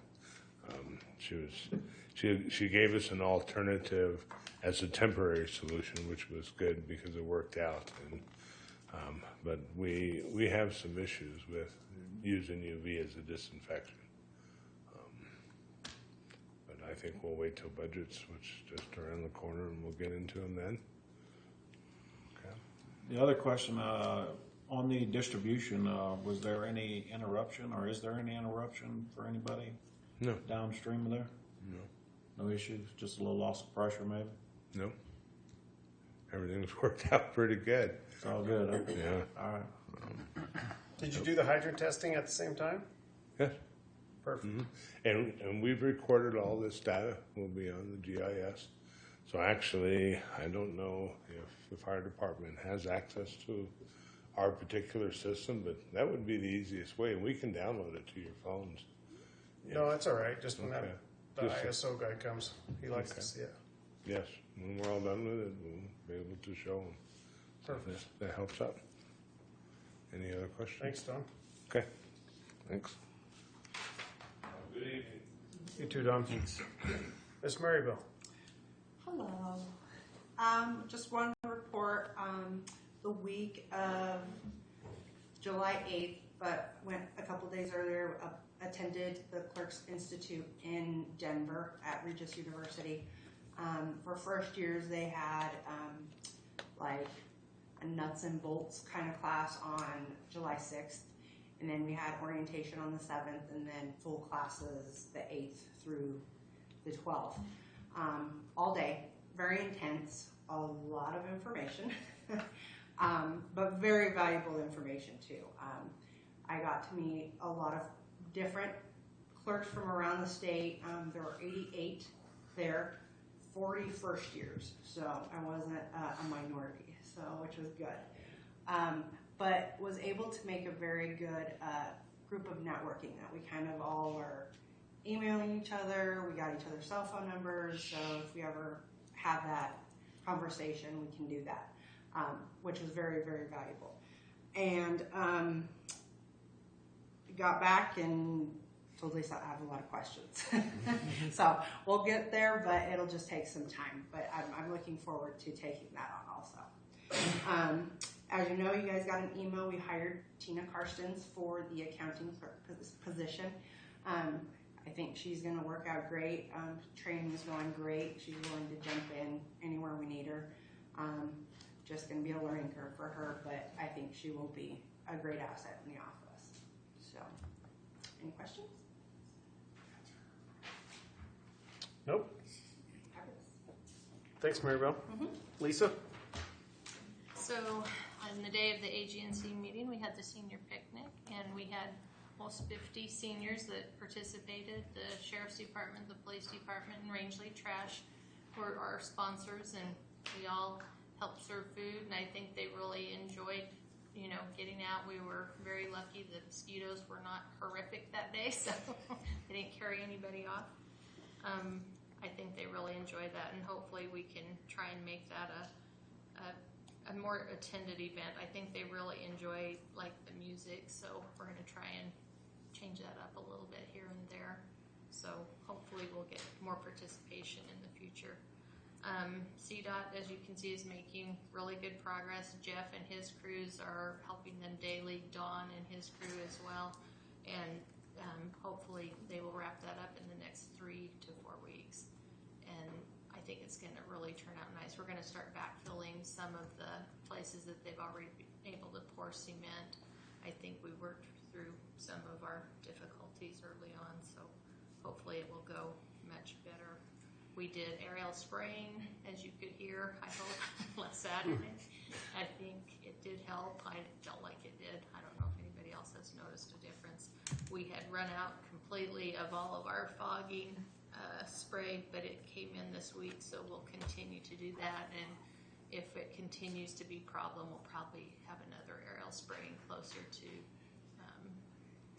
She gave us an alternative as a temporary solution, which was good because it worked out. And but we have some issues with using UV as a disinfection. But I think we'll wait till budgets, which is just around the corner, and we'll get into them then. Okay. The other question on the distribution, was there any interruption, or is there any interruption for anybody? No. Downstream of there? No. No issues? Just a little loss of pressure, maybe? No. Everything's worked out pretty good. It's all good. Huh? Yeah. All right. Did you do the hydrant testing at the same time? Yes. Perfect. And we've recorded all this data. Will be on the GIS. So actually, I don't know if the fire department has access to our particular system, but that would be the easiest way. And we can download it to your phones. No, that's all right. Just when Okay. the Just- ISO guy comes, he likes to Okay. see it. Yes. When we're all done with it, we'll be able to show them. Perfect. That helps out. Any other questions? Thanks, Don. Okay. Thanks. Good evening. You too, Don. Thanks. Miss Maryville. Hello. Just wanted to report the week of July 8th, but went a couple days earlier, attended the Clerks Institute in Denver at Regis University. For first years, they had like a nuts and bolts kind of class on July 6th. And then we had orientation on the 7th, and then full classes the 8th through the 12th. All day, very intense, a lot of information, but very valuable information too. I got to meet a lot of different clerks from around the state. There were 88 there, 40 first years, so I wasn't a minority, so which was good. But was able to make a very good group of networking that we kind of all were emailing each other. We got each other's cell phone numbers, so if we ever have that conversation, we can do that, which was very, very valuable. And got back and told Lisa I have a lot of questions. So we'll get there, but it'll just take some time. But I'm looking forward to taking that on also. As you know, you guys got an email. We hired Tina Karstens for the accounting clerk position. I think she's going to work out great. Training is going great. She's willing to jump in anywhere we need her. Just going to be a learning curve for her, but I think she will be a great asset in the office. So, any questions? Nope. Thanks, Maryville. Lisa? So on the day of the AGNC meeting, we had the senior picnic, and we had almost 50 seniors that participated. The Sheriff's Department, the Police Department, and Rangeley Trash were our sponsors, and we all helped serve food, and I think they really enjoyed, getting out. We were very lucky the mosquitoes were not horrific that day, so they didn't carry anybody off. I think they really enjoyed that, and hopefully we can try and make that a more attended event. I think they really enjoy the music, so we're going to try and change that up a little bit here and there. So hopefully we'll get more participation in the future. CDOT, as you can see, is making really good progress. Jeff and his crews are helping them daily, Don and his crew as well, and hopefully they will wrap that up in the next 3 to 4 weeks. And I think it's going to really turn out nice. We're going to start backfilling some of the places that they've already been able to pour cement. I think we worked through some of our difficulties early on, so hopefully it will go much better. We did aerial spraying, as you could hear, I hope, last Saturday. I think it did help. I felt like it did. I don't know if anybody else has noticed a difference. We had run out completely of all of our fogging spray, but it came in this week, so we'll continue to do that. And if it continues to be a problem, we'll probably have another aerial spraying closer to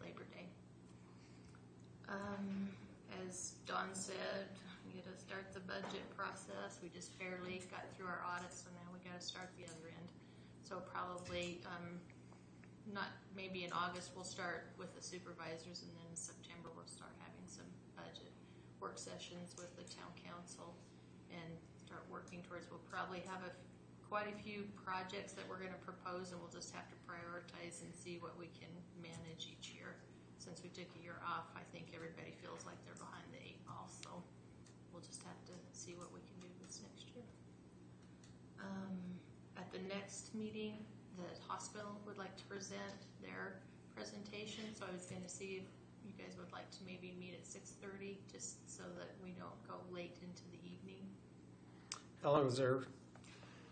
Labor Day. As Dawn said, we got to start the budget process. We just barely got through our audit, so now we got to start the other end. So probably not maybe in August we'll start with the supervisors, and then in September we'll start having some budget work sessions with the town council and start working towards. We'll probably have quite a few projects that we're going to propose, and we'll just have to prioritize and see what we can manage each year. Since we took a year off, I think everybody feels like they're behind the 8 ball, so we'll just have to see what we can do this next year. At the next meeting, the hospital would like to present their presentation, so I was going to see if you guys would like to maybe meet at 6:30, just so that we don't go late into the evening. How long is there?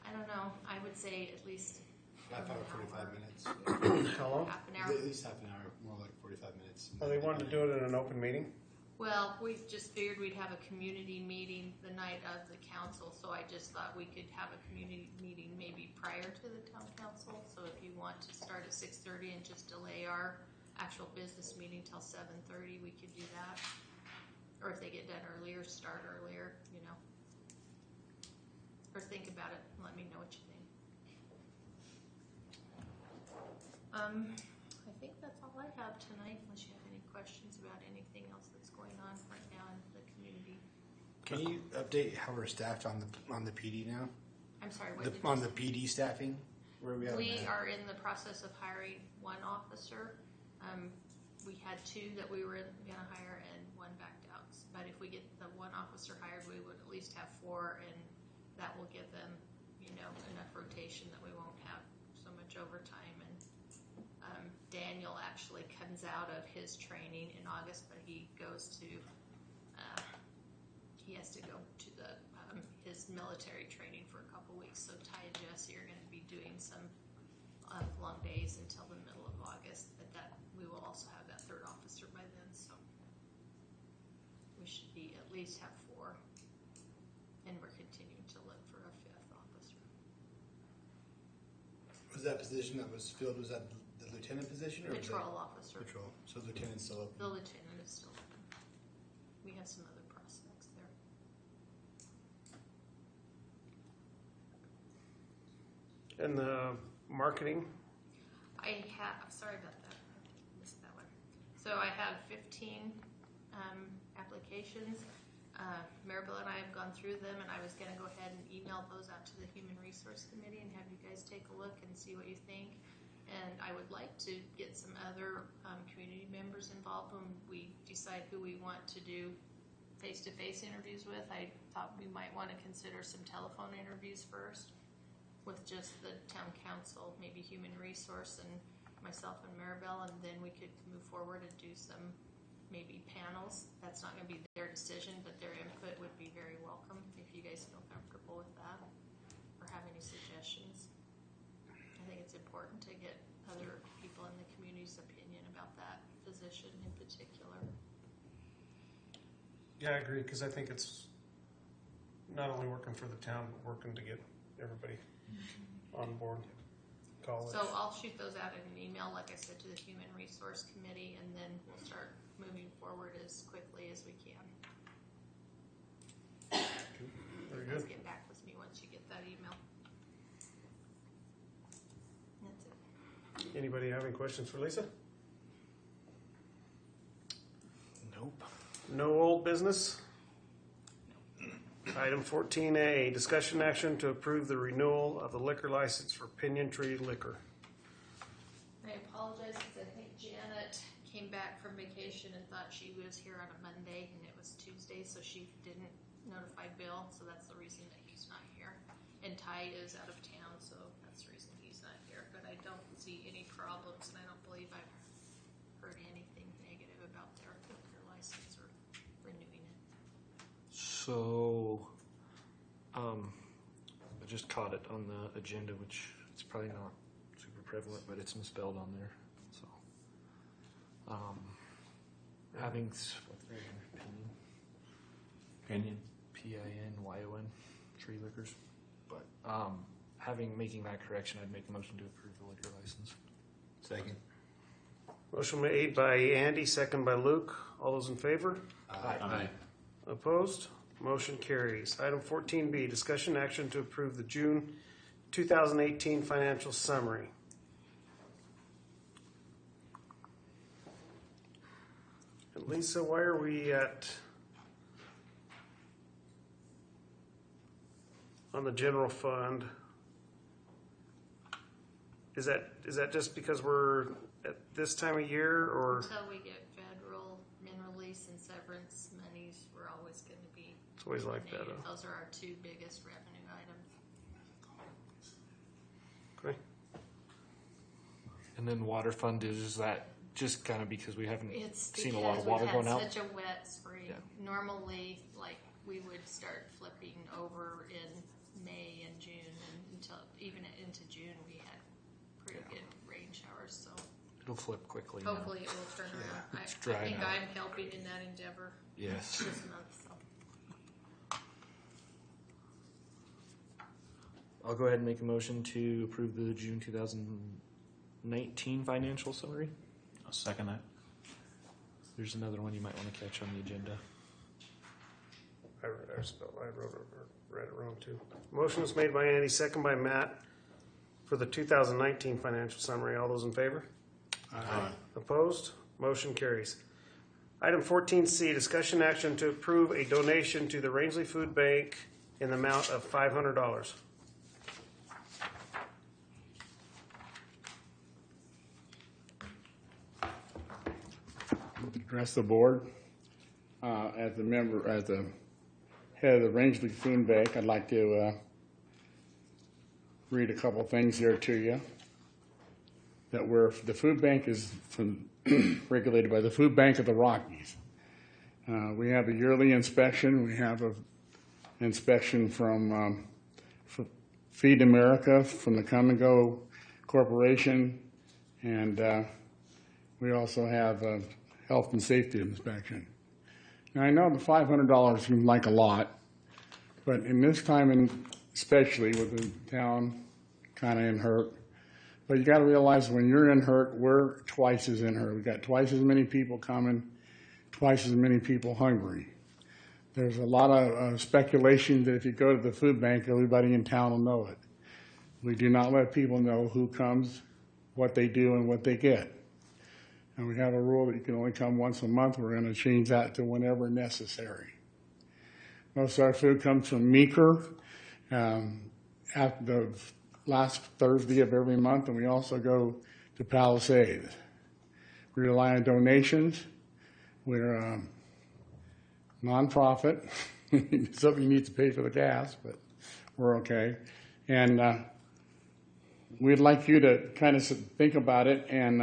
I don't know. I would say at least Half hour, 45 minutes. How long? half an hour. At least half an hour, more like 45 minutes. Oh, they wanted to do it in an open meeting? Well, we just figured we'd have a community meeting the night of the council, so I just thought we could have a community meeting maybe prior to the town council. So if you want to start at 6:30 and just delay our actual business meeting till 7:30, we could do that. Or if they get done earlier, start earlier, you know. Or think about it and let me know what you think. I think that's all I have tonight, unless you have any questions about anything else that's going on right now in the community. Can you update how we're staffed on the PD now? I'm sorry, what did you On say? the PD staffing? Where are we at? We are in the process of hiring one officer. We had 2 that we were going to hire and 1 backed out. But if we get the 1 officer hired, we would at least have 4, and that will give them, you know, enough rotation that we won't have so much overtime. And Daniel actually comes out of his training in August, but he goes to, he has to go to the his military training for a couple weeks. So Ty and Jesse are going to be doing some long days until the middle of August. But that we will also have that 3rd officer by then. So we should be at least have 4, and we're continuing to look for a 5th officer. Was that position that was filled, was that the lieutenant position? Or Patrol officer. Patrol. So lieutenant's still open. The lieutenant is still open. We have some other prospects there. And the marketing? Sorry about that. I missed that one. So I have 15 applications. Maribel and I have gone through them, and I was going to go ahead and email those out to the Human Resource Committee and have you guys take a look and see what you think. And I would like to get some other community members involved when we decide who we want to do face-to-face interviews with. I thought we might want to consider some telephone interviews first with just the town council, maybe Human Resource and myself and Maribel, and then we could move forward and do some maybe panels. That's not going to be their decision, but their input would be very welcome if you guys feel comfortable with that or have any suggestions. I think it's important to get other people in the community's opinion about that position in particular. Yeah, I agree, because I think it's not only working for the town, but working to get everybody on board. College. So I'll shoot those out in an email, like I said, to the Human Resource Committee, and then we'll start moving forward as quickly as we can. Very Please good. get back with me once you get that email. That's it. Anybody have any questions for Lisa? Nope. No old business? Item 14A, discussion action to approve the renewal of the liquor license for Pinyon Tree Liquor. I apologize because I think Janet came back from vacation and thought she was here on a Monday and it was Tuesday, so she didn't notify Bill, so that's the reason that he's not here. And Ty is out of town, so that's the reason he's not here. But I don't see any problems, and I don't believe I've heard anything negative about their liquor license or renewing it. So I just caught it on the agenda, which it's probably not super prevalent, but it's misspelled on there. So, having what's the Opinion? PINYON, Tree Liquors, but making that correction, I'd make a motion to approve the liquor license. Second. Motion made by Andy, second by Luke. All those in favor? Aye. Opposed? Motion carries. Item 14B, discussion action to approve the June 2018 financial summary. And Lisa, why are we on the general fund? Is that just because we're at this time of year, or? Until we get federal release and severance monies, we're always going to be. It's always like that, donated. Those are our two biggest revenue items. Okay. And then water fund is that just kind of because we haven't It's seen a lot of water we've going had out? such a wet spring. Yeah. Normally, like, we would start flipping over in May and June, and until even into June, we had pretty good rain showers. So It'll flip quickly. now. hopefully, it will turn around. it's I dry think now. I'm helping in that endeavor Yes. this month. So. I'll go ahead and make a motion to approve the June 2019 financial summary. I'll second that. There's another one you might want to catch on the agenda. I read it wrong too. Motion is made by Andy, second by Matt for the 2019 financial summary. All those in favor? Aye. Opposed? Motion carries. Item 14C, discussion action to approve a donation to the Rangeley Food Bank in the amount of $500. Address the board. As the head of the Rangeley Food Bank, I'd like to read a couple things here to you. That the food bank is regulated by the Food Bank of the Rockies. We have a yearly inspection. We have an inspection from Feed America, from the Come and Go Corporation, and we also have a health and safety inspection. Now, I know the $500 seems like a lot, but in this time, and especially with the town kind of in hurt, but you got to realize when you're in hurt, we're twice as in hurt. We've got twice as many people coming, twice as many people hungry. There's a lot of speculation that if you go to the food bank, everybody in town will know it. We do not let people know who comes, what they do, and what they get. And we have a rule that you can only come once a month. We're going to change that to whenever necessary. Most of our food comes from Meeker at the last Thursday of every month, and we also go to Palisades. We rely on donations. We're a nonprofit. Somebody needs to pay for the gas, but we're okay. And we'd like you to kind of think about it. And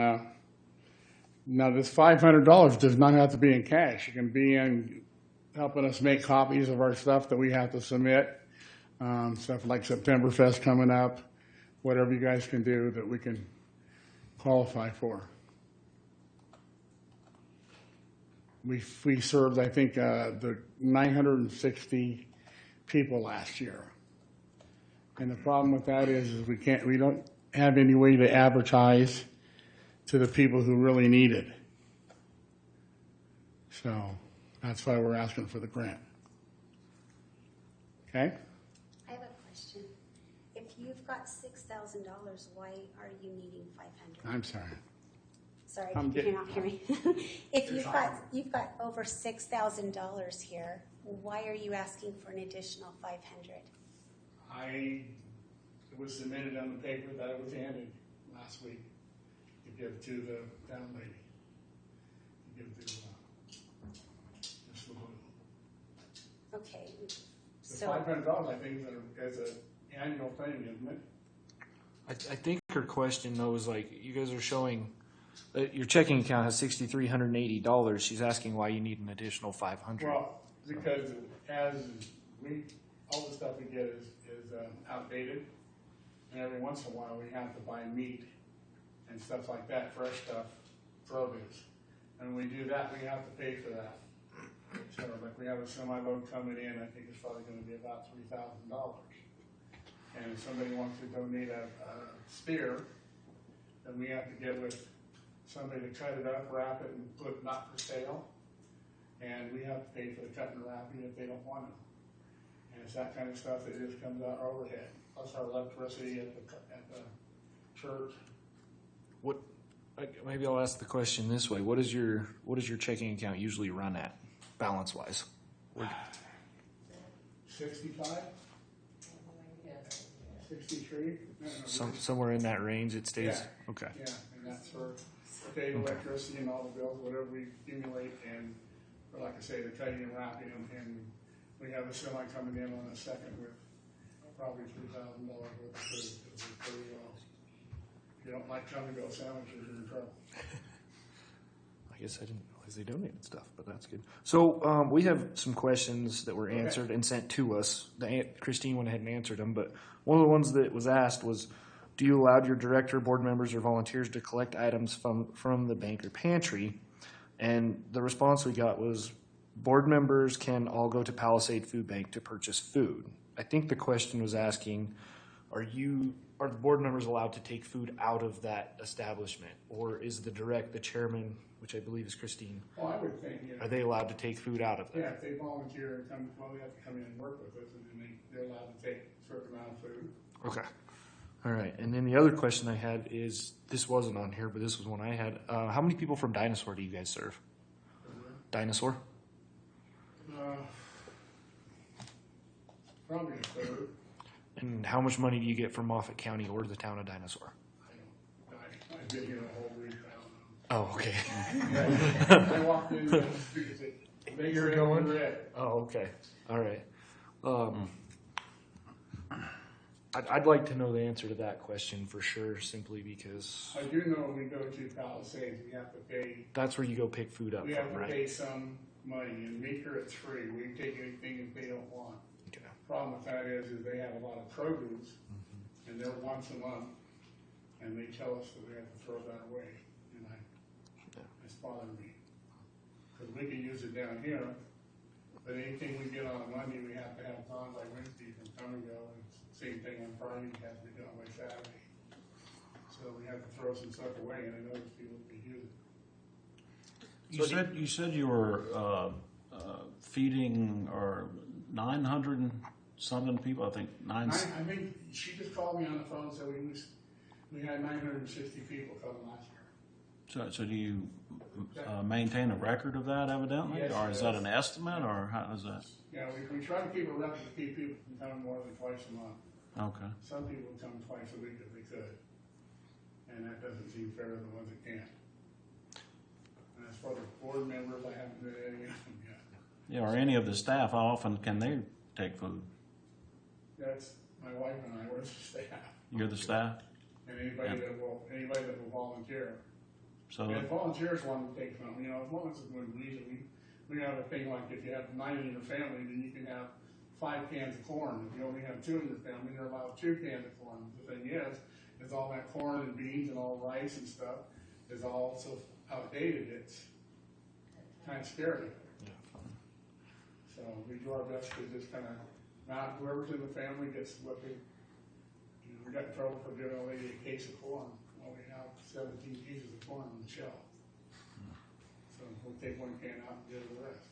now this $500 does not have to be in cash. It can be in helping us make copies of our stuff that we have to submit, stuff like Septemberfest coming up, whatever you guys can do that we can qualify for. We served, I think, the 960 people last year. And the problem with that is we don't have any way to advertise to the people who really need it. So that's why we're asking for the grant. Okay? I have a question. If you've got $6,000, why are you needing $500? I'm sorry. Sorry, can you not hear me? If you've got over $6,000 here, why are you asking for an additional $500? It was submitted on the paper that it was handed last week to give to the town lady. To give to Ms. LeBeau. Okay. The So $500, I think, is an annual thing, isn't it? I think her question though is like, you guys are showing your checking account has $6,380. She's asking why you need an additional $500. Well, because as we all the stuff we get is outdated. And every once in a while, we have to buy meat and stuff like that, fresh stuff, produce. And when we do that, we have to pay for that. So like we have a semi-load coming in, I think it's probably gonna be about $3,000. And if somebody wants to donate a steer, then we have to get with somebody to cut it up, wrap it, and put not for sale. And we have to pay for the cut and wrapping if they don't want it. And it's that kind of stuff that just comes out our overhead, plus our electricity at the church. Maybe I'll ask the question this way: What does your checking account usually run at, balance wise? 65? 63? Somewhere in that range, it stays. Yeah. Okay. Yeah, and that's for paid electricity and all the bills, whatever we accumulate, and for, like I say, the cutting and wrapping them. And we have a semi coming in on a second with probably $3,000 worth of food. If you don't like come-and-go sandwiches, you're in trouble. I guess I didn't realize they donated stuff, but that's good. So we have some questions that were answered and sent to us. Christine went ahead and answered them, but one of the ones that was asked was, do you allow your director, board members, or volunteers to collect items from the bank or pantry? And the response we got was, board members can all go to Palisade Food Bank to purchase food. I think the question was asking, are the board members allowed to take food out of that establishment? Or is the chairman, which I believe is Christine, Well, I would think, are they allowed to take food out of there? Yeah, if they volunteer and come, well, they have to come in and work with us, and then they're allowed to take a certain amount of food. Okay. All right. And then the other question I had is, this wasn't on here, but this was one I had. How many people from Dinosaur do you guys serve? Dinosaur? Probably a third. And how much money do you get from Moffat County or the town of Dinosaur? I've been here a whole week, I don't know. Oh, okay. I walked in the street, You're going? Oh, okay. All right. I'd like to know the answer to that question for sure, simply because I do know when we go to Palisades, we have to pay. That's where you go pick food up We from, have to right? pay some money. In Meeker, it's free. We take anything that they don't want. Okay. Problem with that is they have a lot of produce, and they're once a month, and they tell us that we have to throw that away, and it's bothering me. Because we can use it down here, but anything we get on a Monday, we have to have gone by Wednesday from come and go, and same thing on Friday, it has to be done by Saturday. So we have to throw some stuff away, and I know there's people that use it. You said you were feeding or 900 and something people. I think I think she just called me on the phone and said we had 960 people come last year. So do you maintain a record of that, evidently, Yes, or is that an estimate, or how is that? Yeah, we try to keep a record to keep people from coming more than twice a month. Okay. Some people come twice a week if they could, and that doesn't seem fair to the ones that can't. And as for the board members, I haven't done any of them yet. Yeah, or any of the staff, how often can they take food? That's my wife and I, we're the staff, You're the staff? and anybody that will volunteer. So, And if volunteers want to take some, as long as it's within reason, we have a thing like if you have 9 in your family, then you can have 5 cans of corn. If you only have 2 in your family, you're allowed 2 cans of corn. The thing is all that corn and beans and all rice and stuff is all so outdated, it's kind of scary. So we do our best to just kind of, not whoever's in the family gets what they, we got in trouble for giving a lady a case of corn. Well, we have 17 pieces of corn on the shelf. So we'll take 1 can out and give her the rest.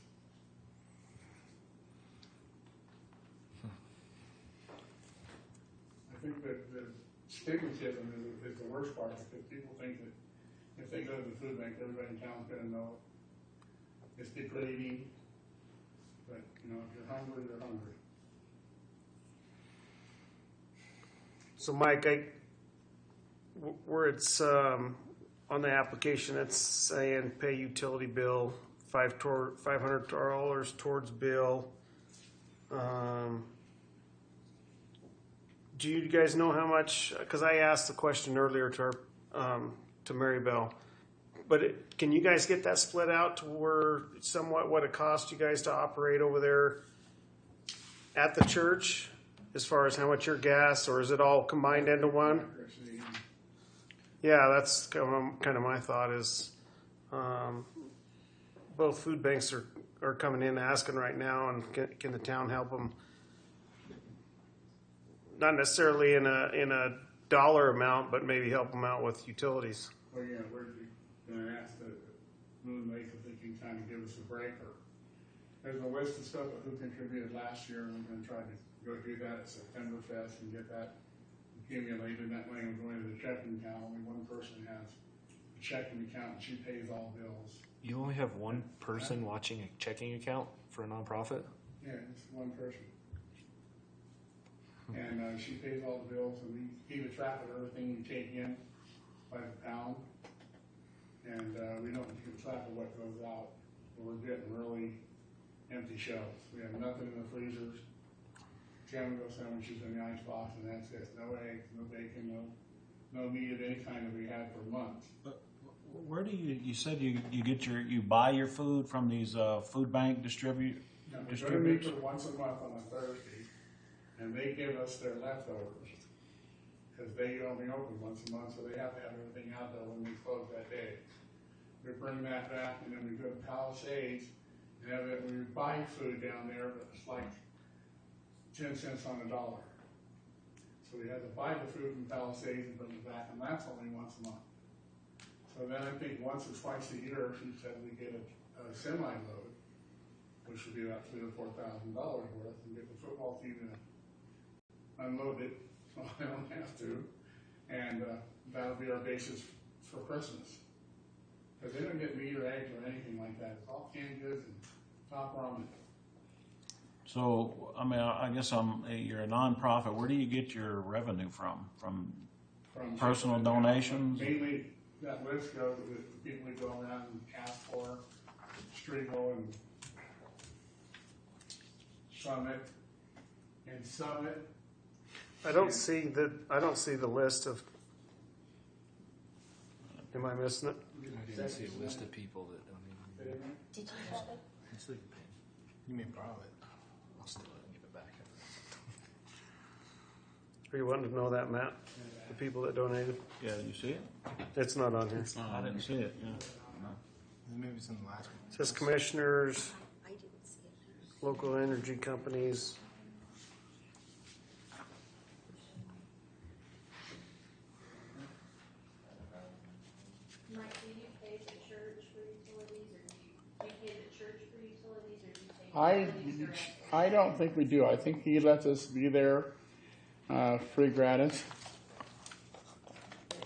I think that the stigmatism is the worst part, because people think that if they go to the food bank, everybody in town's going to know it. It's degrading, but if you're hungry, you're hungry. So Mike, where it's on the application, it's saying pay utility bill, $500 towards bill. Do you guys know how much? Because I asked the question earlier to Mary Bell, but can you guys get that split out to where somewhat what it costs you guys to operate over there? at the church as far as how much your gas, or is it all combined into one? Yeah, that's kind of my thought is both food banks are coming in asking right now, and can the town help them? Not necessarily in a dollar amount, but maybe help them out with utilities. Well, yeah, we're going to ask the Moon Lake if they can kind of give us a break. Or there's a list of stuff of who contributed last year, and we're going to try to go do that at September Fest and get that accumulated. That money will go into the checking account. Only one person has a checking account, and she pays all bills. You only have one person watching a checking account for a nonprofit? Yeah, it's one person. And she pays all the bills, and we keep a track of everything we take in by the pound. And we don't keep track of what goes out. We're getting really empty shelves. We have nothing in the freezers. Jam-go sandwiches in the icebox, and that's it. No eggs, no bacon, no meat of any kind that we had for months. But where do you said you get you buy your food from these food bank distributors? We're going to meet for once a month on a Thursday. And they give us their leftovers, because they only open once a month, so they have to have everything out there when we close that day. We bring that back, and then we go to Palisades, and we buy food down there, but it's like 10 cents on the dollar. So we had to buy the food from Palisades and bring it back, and that's only once a month. So then I think once or twice a year, she said we get a semi-load, which would be about $3,000 or $4,000 worth, and get the football team to unload it, so I don't have to, and that'll be our basis for Christmas. Because they don't get meat or eggs or anything like that. It's all canned goods and top ramen. So, I mean, I guess you're a nonprofit. Where do you get your revenue from? From personal donations? Mainly, that list goes to the people who go around and ask for, Striegel and Summit. I don't see the list of. Am I missing it? I didn't see a list of people that donated. Did you have it? It's like you may borrow it. I'll steal it and give it back. Are you wanting to know that, Matt? The people that donated? Yeah, you see it? It's not on here. I didn't see it. Yeah. No. Maybe it's in the last one. It says commissioners, I didn't see it. local energy companies. Mike, do you pay the church for utilities, or do you pay the church for utilities, or do you pay utilities directly? I don't think we do. I think he lets us be there free gratis.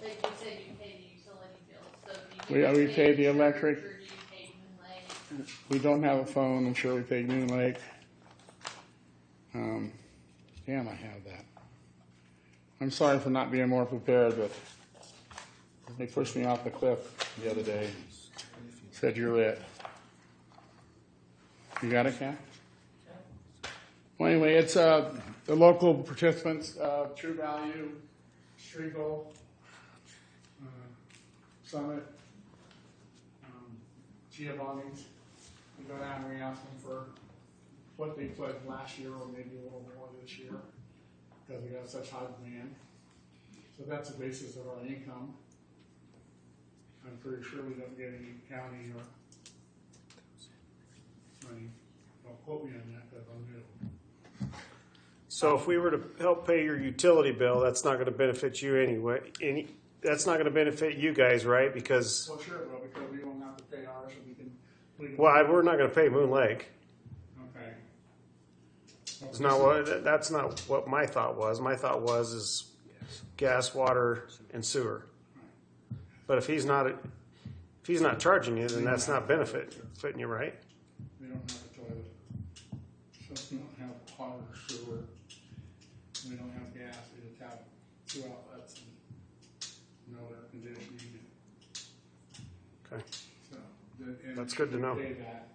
Like you said, you pay the utility bills, so do you We pay the church, electric. or do you pay Moon Lake? We don't have a phone. I'm sure we pay Moon Lake. Damn, I have that. I'm sorry for not being more prepared, but they pushed me off the cliff the other day. Said you're it. You got it, Kat? Well, anyway, it's the local participants, True Value, Striegel, Summit, Giovanni's. We go down and we ask them for what they pledged last year or maybe a little more this year because we got such high demand. So that's the basis of our income. I'm pretty sure we don't get any county or money. Don't quote me on that because I'm new. So if we were to help pay your utility bill, that's not going to benefit you anyway. That's not going to benefit you guys, right? Because Well, sure, well, because we don't have to pay ours, and we can. we're not going to pay Moon Lake. Okay. It's not what. That's not what my thought was. My thought was gas, water, and sewer. But if he's not charging you, then that's not benefiting you, right? We don't have a toilet. So we don't have water or sewer. We don't have gas. We just have 2 outlets and no air conditioning. Okay. So, and That's good to know. we pay that.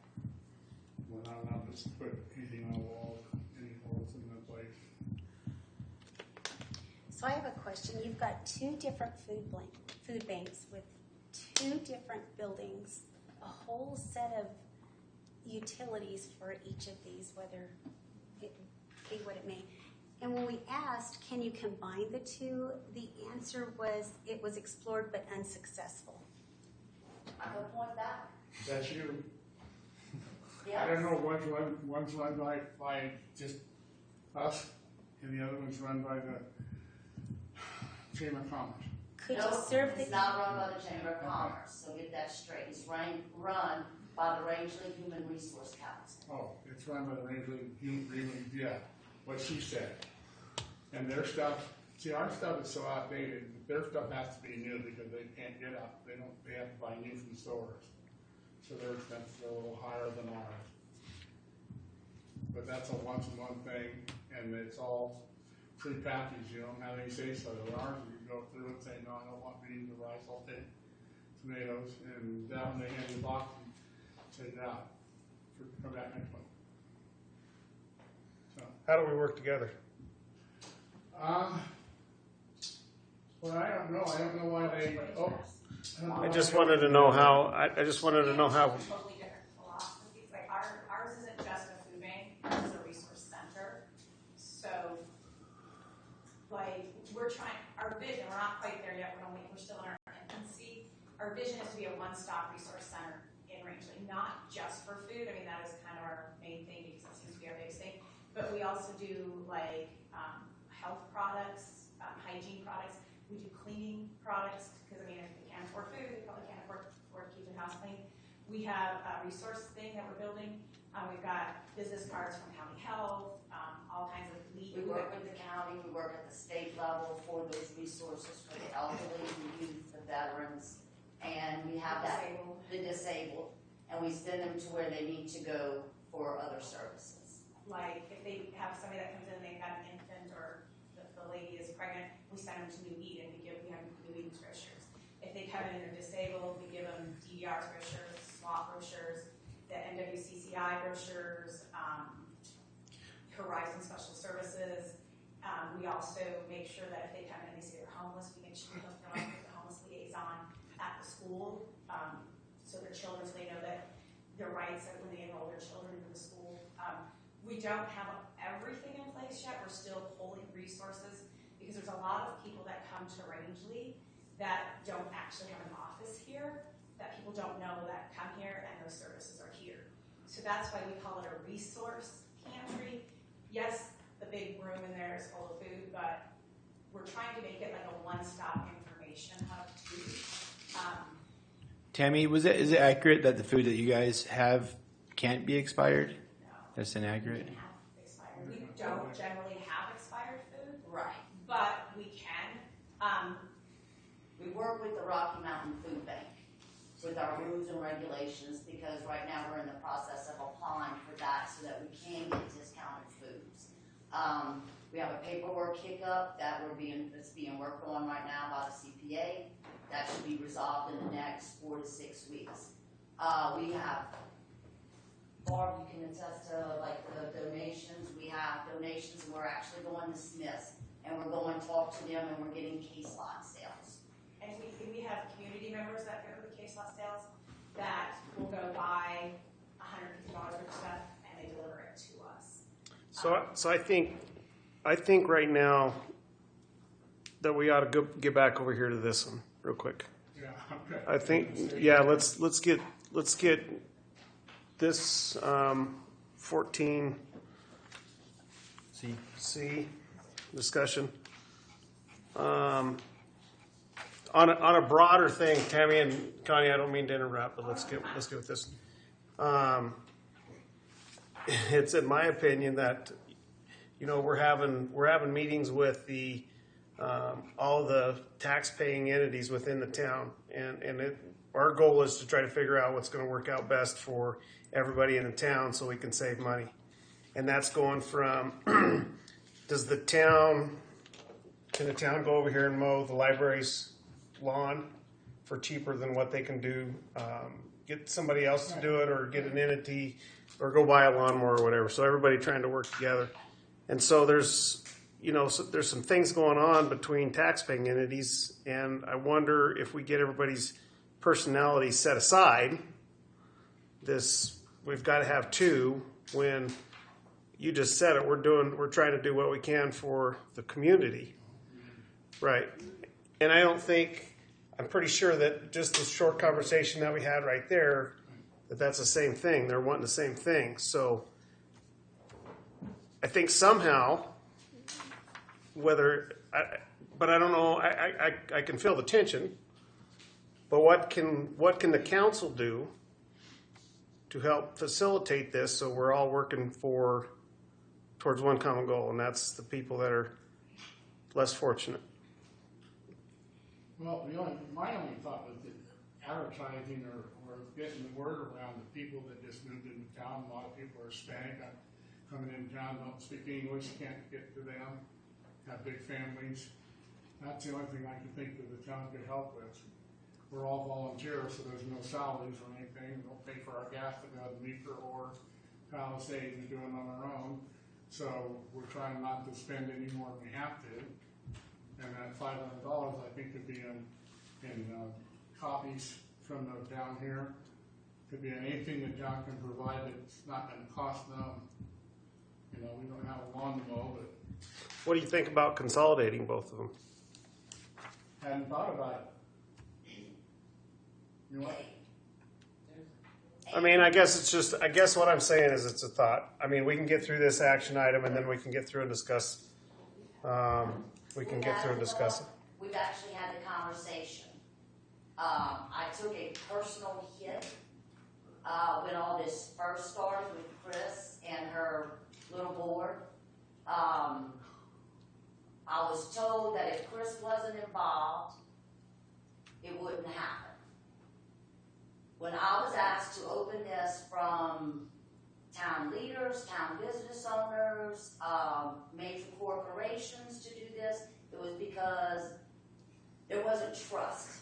We're not allowed to put anything on the walls, any holes in the place. So I have a question. You've got 2 different food banks with 2 different buildings, a whole set of utilities for each of these, whether be what it may. And when we asked, can you combine the two, the answer was it was explored but unsuccessful. I can point that. That's you. Yes. I don't know, one's run by just us, and the other one's run by the Chamber of Commerce. Could No, you serve it's the not run by the Chamber of Commerce, so get that straight. It's run by the Rangeley Human Resource Council. Oh, it's run by the Rangeley Human, yeah, what she said. And their stuff, see, our stuff is so outdated, their stuff has to be new because they can't get out, they have to buy new from stores. So their expenses are a little higher than ours. But that's a once-a-month thing, and it's all pre-packaged, you don't have any say-so. Ours, you can go through and say, no, I don't want beans or rice, I'll take tomatoes, and down they hand you the box and say, yeah, come back next month. So. How do we work together? Well, I don't know. I don't know why they. Oh, I just wanted to know how. I just wanted to know how. Totally different philosophies. Like ours isn't just a food bank; ours is a resource center. So, like we're trying. Our vision. We're not quite there yet. We're still in our infancy. Our vision is to be a one-stop resource center in Rangeley, not just for food. I mean, that is kind of our main thing because that seems to be our biggest thing. But we also do like health products, hygiene products. We do cleaning products because I mean, if we can't afford food, we probably can't afford to keep the house clean. We have a resource thing that we're building. We've got business cards from County Health, all kinds of lead. We work with the county, we work at the state level for those resources for the elderly, the youth, the veterans, and we have the disabled, and we send them to where they need to go for other services. Like if they have somebody that comes in, they've got an infant or the lady is pregnant, we send them to New Eden. We have New Eden's brochures. If they come in and they're disabled, we give them DDR's brochures, SWAT brochures, the NWCCI brochures, Horizon Special Services. We also make sure that if they come in and they say they're homeless, we make sure we hook them up with the homeless liaison at the school, so their children, so they know that their rights when they enroll their children into the school. We don't have everything in place yet. We're still pulling resources because there's a lot of people that come to Rangeley that don't actually have an office here, that people don't know that come here and those services are here. So that's why we call it a resource pantry. Yes, the big room in there is full of food, but we're trying to make it like a one-stop information hub too. Tammy, is it accurate that the food that you guys have can't be expired? No. That's inaccurate? We don't generally have expired food. Right. But we can. We work with the Rocky Mountain Food Bank with our rules and regulations because right now we're in the process of applying for that so that we can get discounted foods. We have a paperwork hiccup that's being worked on right now by the CPA. That should be resolved in the next 4 to 6 weeks. We have, Barb, you can attest to like the donations. We have donations and we're actually going to Smith's and we're going to talk to them and we're getting case lot sales. And we have community members that go to the case lot sales that will go buy $150 worth of stuff and they deliver it to us. So I think right now that we ought to get back over here to this one real quick. Yeah, okay. I think let's get this 14 C discussion. On a broader thing, Tammy and Connie, I don't mean to interrupt, but let's get with this. It's in my opinion that we're having meetings with the all the tax-paying entities within the town, and our goal is to try to figure out what's going to work out best for everybody in the town so we can save money. And that's going from can the town go over here and mow the library's lawn for cheaper than what they can do, get somebody else to do it, or get an entity, or go buy a lawnmower or whatever. So everybody trying to work together. And so there's some things going on between tax-paying entities, and I wonder if we get everybody's personality set aside, we've got to have two when you just said it. We're trying to do what we can for the community, right? And I'm pretty sure that just the short conversation that we had right there, that's the same thing. They're wanting the same thing. So I think somehow, but I don't know. I can feel the tension. But what can the council do to help facilitate this so we're all working towards one common goal, and that's the people that are less fortunate? Well, my only thought was that advertising or getting the word around the people that just moved into town. A lot of people are Hispanic, coming into town, don't speak English, can't get to them, have big families. That's the only thing I can think that the town could help with. We're all volunteers, so there's no salaries or anything. We don't pay for our gas to go to Meeker or Palisades and doing it on our own. So we're trying not to spend any more than we have to. And that $500, I think, could be in copies from the town here. Could be in anything the town can provide that's not going to cost them. We don't have a lawn to mow, but. What do you think about consolidating both of them? Hadn't thought about it. You know what? I mean, I guess what I'm saying is it's a thought. I mean, we can get through this action item and then we can get through and discuss. We can get through and discuss it. We've actually had the conversation. I took a personal hit when all this first started with Chris and her little board. I was told that if Chris wasn't involved, it wouldn't happen. When I was asked to open this from town leaders, town business owners, major corporations to do this, it was because there wasn't trust.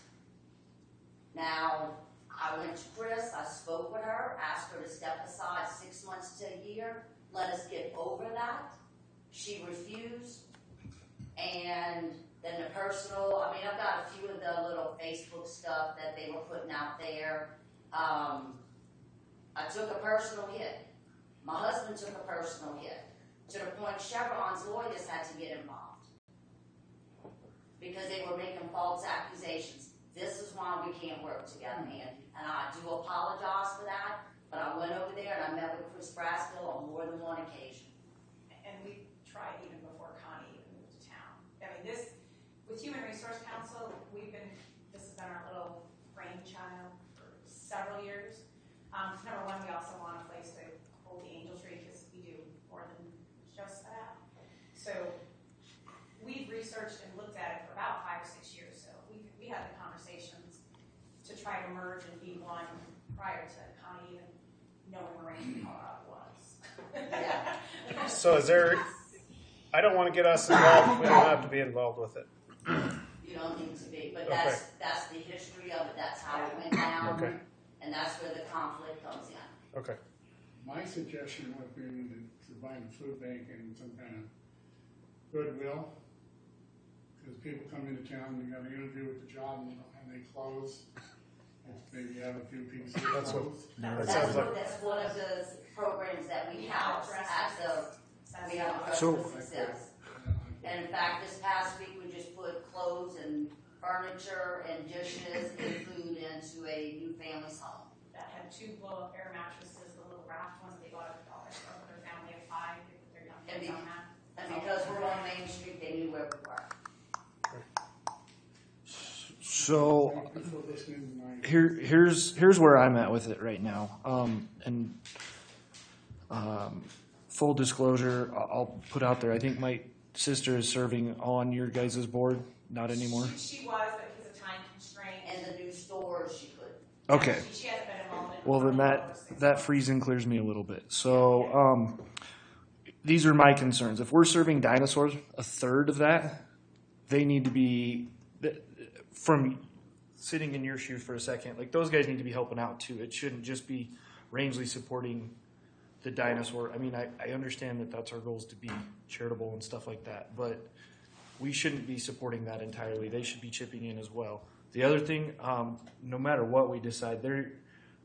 Now, I went to Chris, I spoke with her, asked her to step aside 6 months to a year, let us get over that. She refused. And then the personal, I mean, I've got a few of the little Facebook stuff that they were putting out there. I took a personal hit. My husband took a personal hit. To the point Chevron's lawyers had to get involved. Because they were making false accusations. This is why we can't work together, Andy. And I do apologize for that, but I went over there and I met with Chris Brassfield on more than one occasion. And we tried even before Connie even moved to town. I mean, with Human Resource Council, this has been our little brainchild for several years. Number one, we also want a place to hold the Angel Tree because we do more than just that. So we've researched and looked at it for about 5 or 6 years. So we had the conversations to try to merge and be one prior to Connie even knowing where Rankin, Colorado was. So I don't want to get us involved if we don't have to be involved with it. You don't need to be, but that's the history of it. That's how it went down. Okay. And that's where the conflict comes in. Okay. My suggestion would be to combine the food bank and some kind of goodwill. Because people come into town, they got to interview with the job, and they close. Maybe have a few pieces of That's what- clothes. That's one of the programs that we have we have a So- for success. And in fact, this past week we just put clothes and furniture and dishes and food into a new family's home. That had 2 blow-up air mattresses, the little raft ones they bought at the dollar store for their family of 5. They put their young kids on that. And because we're on Main Street, they knew where we were. So here's where I'm at with it right now. Full disclosure, I'll put out there. I think my sister is serving on your guys' board. Not anymore. She was, but because of time constraint. And the new stores, she could. Okay. She hasn't been involved in. Well, then that frees and clears me a little bit. So these are my concerns. If we're serving dinosaurs, a third of that, they need to be from sitting in your shoes for a second. Like those guys need to be helping out too. It shouldn't just be Rangeley supporting the dinosaur. I mean, I understand that that's our goal is to be charitable and stuff like that, but we shouldn't be supporting that entirely. They should be chipping in as well. The other thing, no matter what we decide,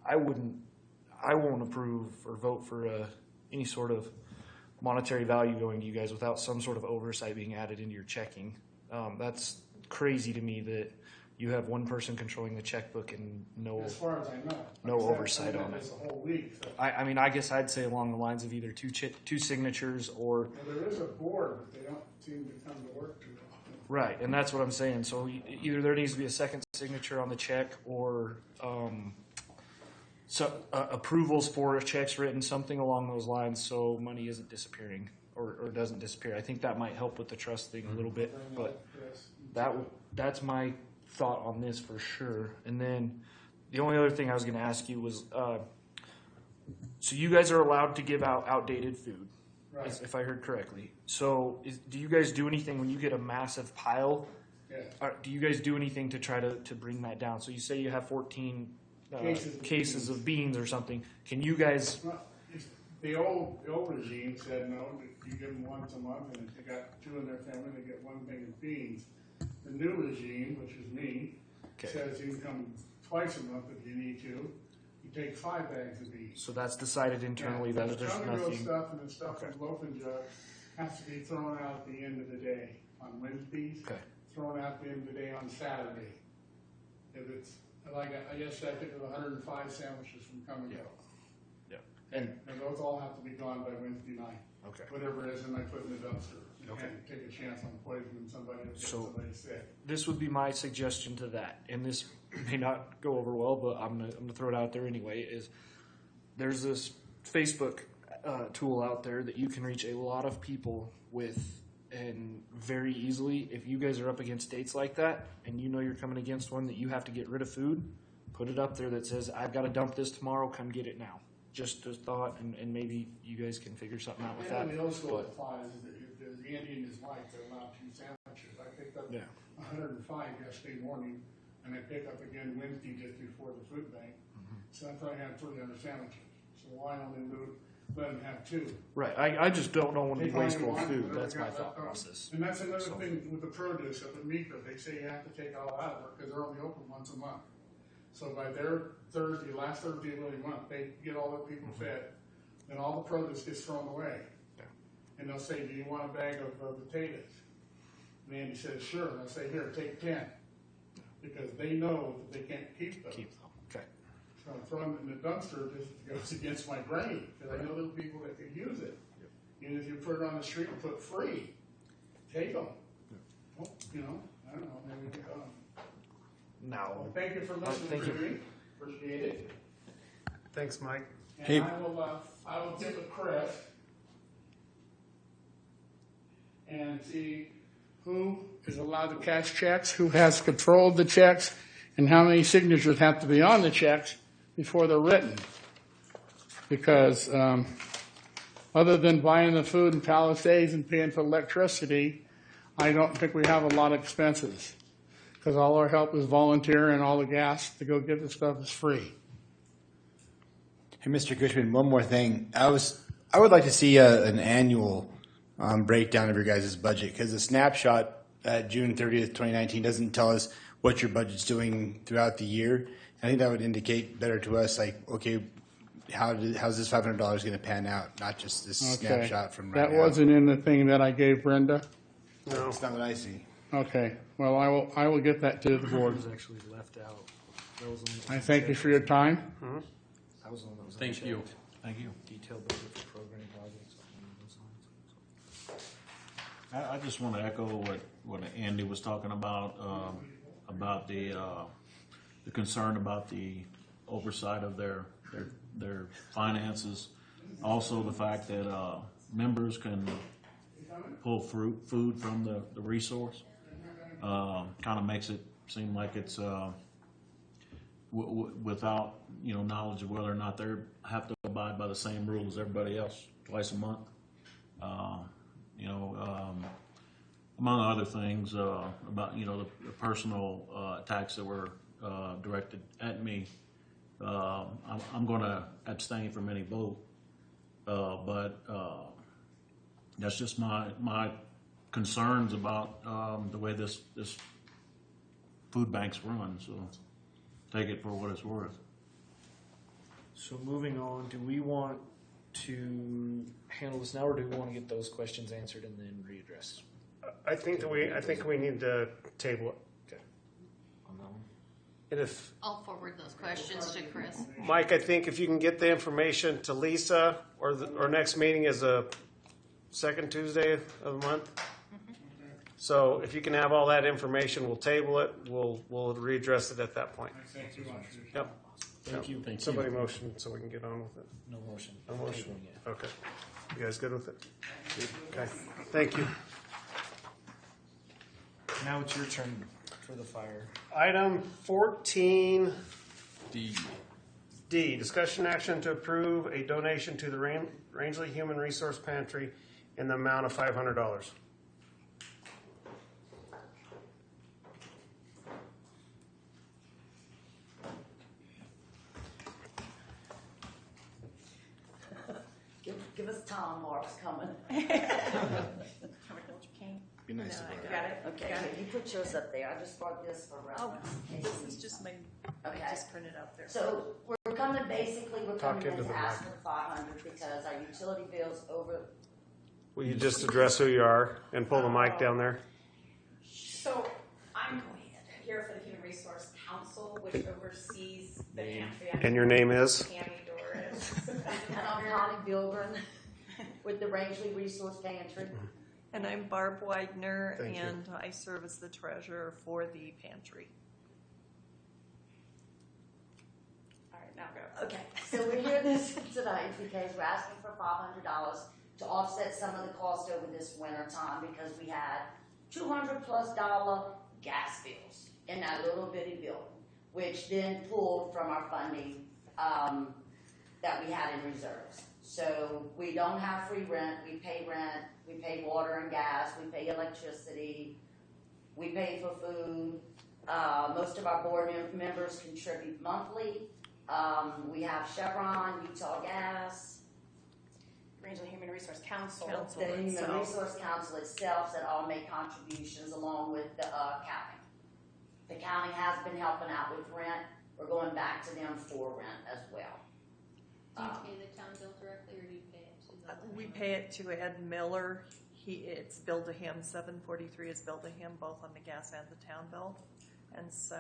I won't approve or vote for any sort of monetary value going to you guys without some sort of oversight being added into your checking. That's crazy to me that you have one person controlling the checkbook and no, As far as I know. no Like I said, oversight I've on been it. this a whole week, so. I mean, I guess I'd say along the lines of either two signatures or Well, there is a board, but they don't seem to come to work too often. right, and that's what I'm saying. So either there needs to be a second signature on the check, or approvals for checks written, something along those lines, so money isn't disappearing or doesn't disappear. I think that might help with the trust thing a little bit, but that's my thought on this for sure. And then the only other thing I was going to ask you was, so you guys are allowed to give out outdated food, Right. if I heard correctly. So do you guys do anything when you get a massive pile? Yeah. Do you guys do anything to try to bring that down? So you say you have 14 cases of beans or something. Can you guys? Well, the old regime said no, that you give them once a month, and if they got two in their family, they get one thing of beans. The new regime, which is me, says you can come twice a month if you need to. You take 5 bags of beans. So that's decided internally. Yeah, That there's the Jungle nothing. stuff and the stuff in loafing jug has to be thrown out at the end of the day on Wednesdays. Okay. Thrown out at the end of the day on Saturday. If it's like I guess I think of 105 sandwiches from Come and Go. Yeah. And those all have to be gone by Wednesday night. Okay. Whatever it is, and I put in the dumpster. You Okay. can't take a chance on poisoning somebody or get So- somebody sick. This would be my suggestion to that, and this may not go over well, but I'm gonna throw it out there anyway. Is there's this Facebook tool out there that you can reach a lot of people with, and very easily. If you guys are up against dates like that, and you know you're coming against one that you have to get rid of food, put it up there that says, "I've got to dump this tomorrow. Come get it now." Just a thought, and maybe you guys can figure something out with that. The old school But- applies is that if the Indian is white, they're allowed 2 sandwiches. I picked up Yeah. 105 yesterday morning, and I pick up again Wednesday just before the food bank. So I probably had 300 sandwiches. So why only let them have 2? Right. I just don't know when to be Take all you wasteful of want, food. whatever That's my got thought left over. process. And that's another So- thing with the produce up at Meeker. They say you have to take it all out of it because they're only open once a month. So by their last Thursday of every month, they get all their people fed. Then all the produce gets thrown away. Yeah. And they'll say, "Do you want a bag of potatoes?" And Andy says, "Sure." And I'll say, "Here, take 10." Because they know that they can't keep those. Keep them. Okay. So I'm throwing it in the dumpster just goes against my grain, because I know there are people that could use it. And if you put it on the street and put free, take them. Well, you know, I don't know, maybe, No. well, thank you for listening thank to you. me, appreciate it. Thanks, Mike. And Hey. I will get with Chris and see who is allowed to cash checks, who has control of the checks, and how many signatures have to be on the checks before they're written. Because other than buying the food in Palisades and paying for electricity, I don't think we have a lot of expenses. Because all our help is volunteer, and all the gas to go get the stuff is free. Hey, Mr. Cushman, one more thing. I would like to see an annual breakdown of your guys' budget, because the snapshot at June 30th, 2019 doesn't tell us what your budget's doing throughout the year. I think that would indicate better to us, like, okay, how's this $500 going to pan out, not just this snapshot from right That now. wasn't in the thing that I gave Brenda? No. That's not what I see. Okay, well, I will get that to the It board. was actually left out. That was the one that was I thank you for your time. That was the one that was Thank you. unchecked. Thank you. Detailed budget for program projects. I just want to echo what Andy was talking about the concern about the oversight of their finances. Also, the fact that members can pull food from the resource kind of makes it seem like it's without knowledge of whether or not they have to abide by the same rules as everybody else twice a month. Among other things about the personal attacks that were directed at me. I'm going to abstain from any vote, but that's just my concerns about the way this food bank's run. So take it for what it's worth. So moving on, do we want to handle this now, or do we want to get those questions answered and then readdress? I think we need to table it. Okay. On that one. And if I'll forward those questions to Chris. Mike, I think if you can get the information to Lisa, or our next meeting is a second Tuesday of the month. So if you can have all that information, we'll table it. We'll readdress it at that point. Thank you. Yep. Thank you. Thank you. Somebody motion so we can get on with it. No motion. No motion. Tabling it. Okay. You guys good with it? Okay. Thank you. Now it's your turn for the fire. Item 14. D. D, discussion action to approve a donation to the Rangeley Human Resource Pantry in the amount of $500. Give us time, Mark's coming. Be nice to You borrow. got it? Okay, you put yours up there. I just brought this for reference. This is just my, Okay. I just printed out there. So we're coming Talk in into to the ask mic. for 500 because our utility bills over. Will you just address who you are and pull the mic down there? So I'm here for the Human Resource Council, which oversees the pantry. And your name is? Tammy Doris. And I'm Connie Bilgren with the Rangeley Resource Pantry. And I'm Barb Widener, Thank you. and I serve as the treasurer for the pantry. All right, now go. Okay, so we're here this tonight because we're asking for $500 to offset some of the cost over this winter time because we had $200+ gas bills in that little bitty building, which then pulled from our funding that we had in reserves. So we don't have free rent, we pay water and gas, we pay electricity, we pay for food. Most of our board members contribute monthly. We have Chevron, Utah Gas, Rangeley Human Resource Council. the Human Resource Council itself that all make contributions along with the county. The county has been helping out with rent. We're going back to them for rent as well. Do you pay the town bill directly, or do you pay it to the? We pay it to Ed Miller. It's billed to him. $743 is billed to him, both on the gas and the town bill. And so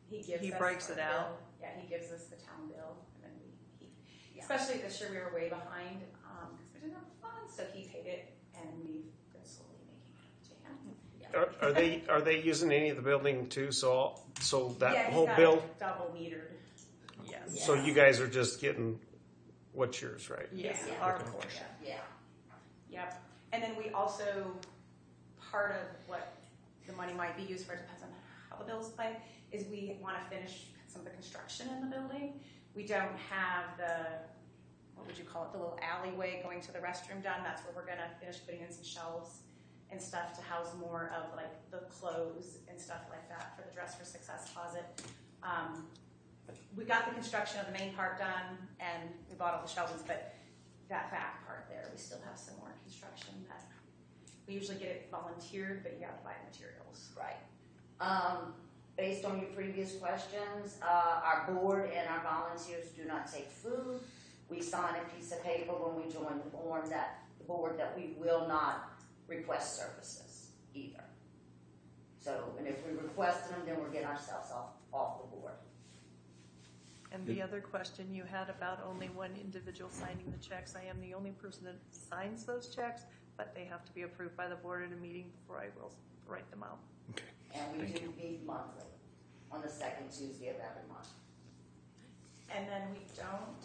He breaks it out. Yeah, he gives us the town bill, and then especially this year we were way behind because we didn't have the funds, so he paid it, and we've been slowly making it to him. Are they using any of the building too? So that he's whole got bill. it double metered. Yes. So you guys are just getting what's yours, right? Yes, Yeah. our Okay. portion. Yeah. Yep. And then we also, part of what the money might be used for, depends on how the bills play, is we want to finish some of the construction in the building. We don't have the, what would you call it, the little alleyway going to the restroom done. That's where we're going to finish putting in some shelves and stuff to house more of like the clothes and stuff like that for the Dress for Success closet. We got the construction of the main part done and we bought all the shelvings, but that back part there, we still have some more construction that we usually get it volunteered, but you have to buy the materials. Right. Based on your previous questions, our board and our volunteers do not take food. We sign a piece of paper when we join the board that we will not request services either. So, and if we request them, then we're getting ourselves off the board. And the other question you had about only one individual signing the checks, I am the only person that signs those checks, but they have to be approved by the board at a meeting before I will write them out. And we do meet monthly on the second Tuesday of every month. And then we don't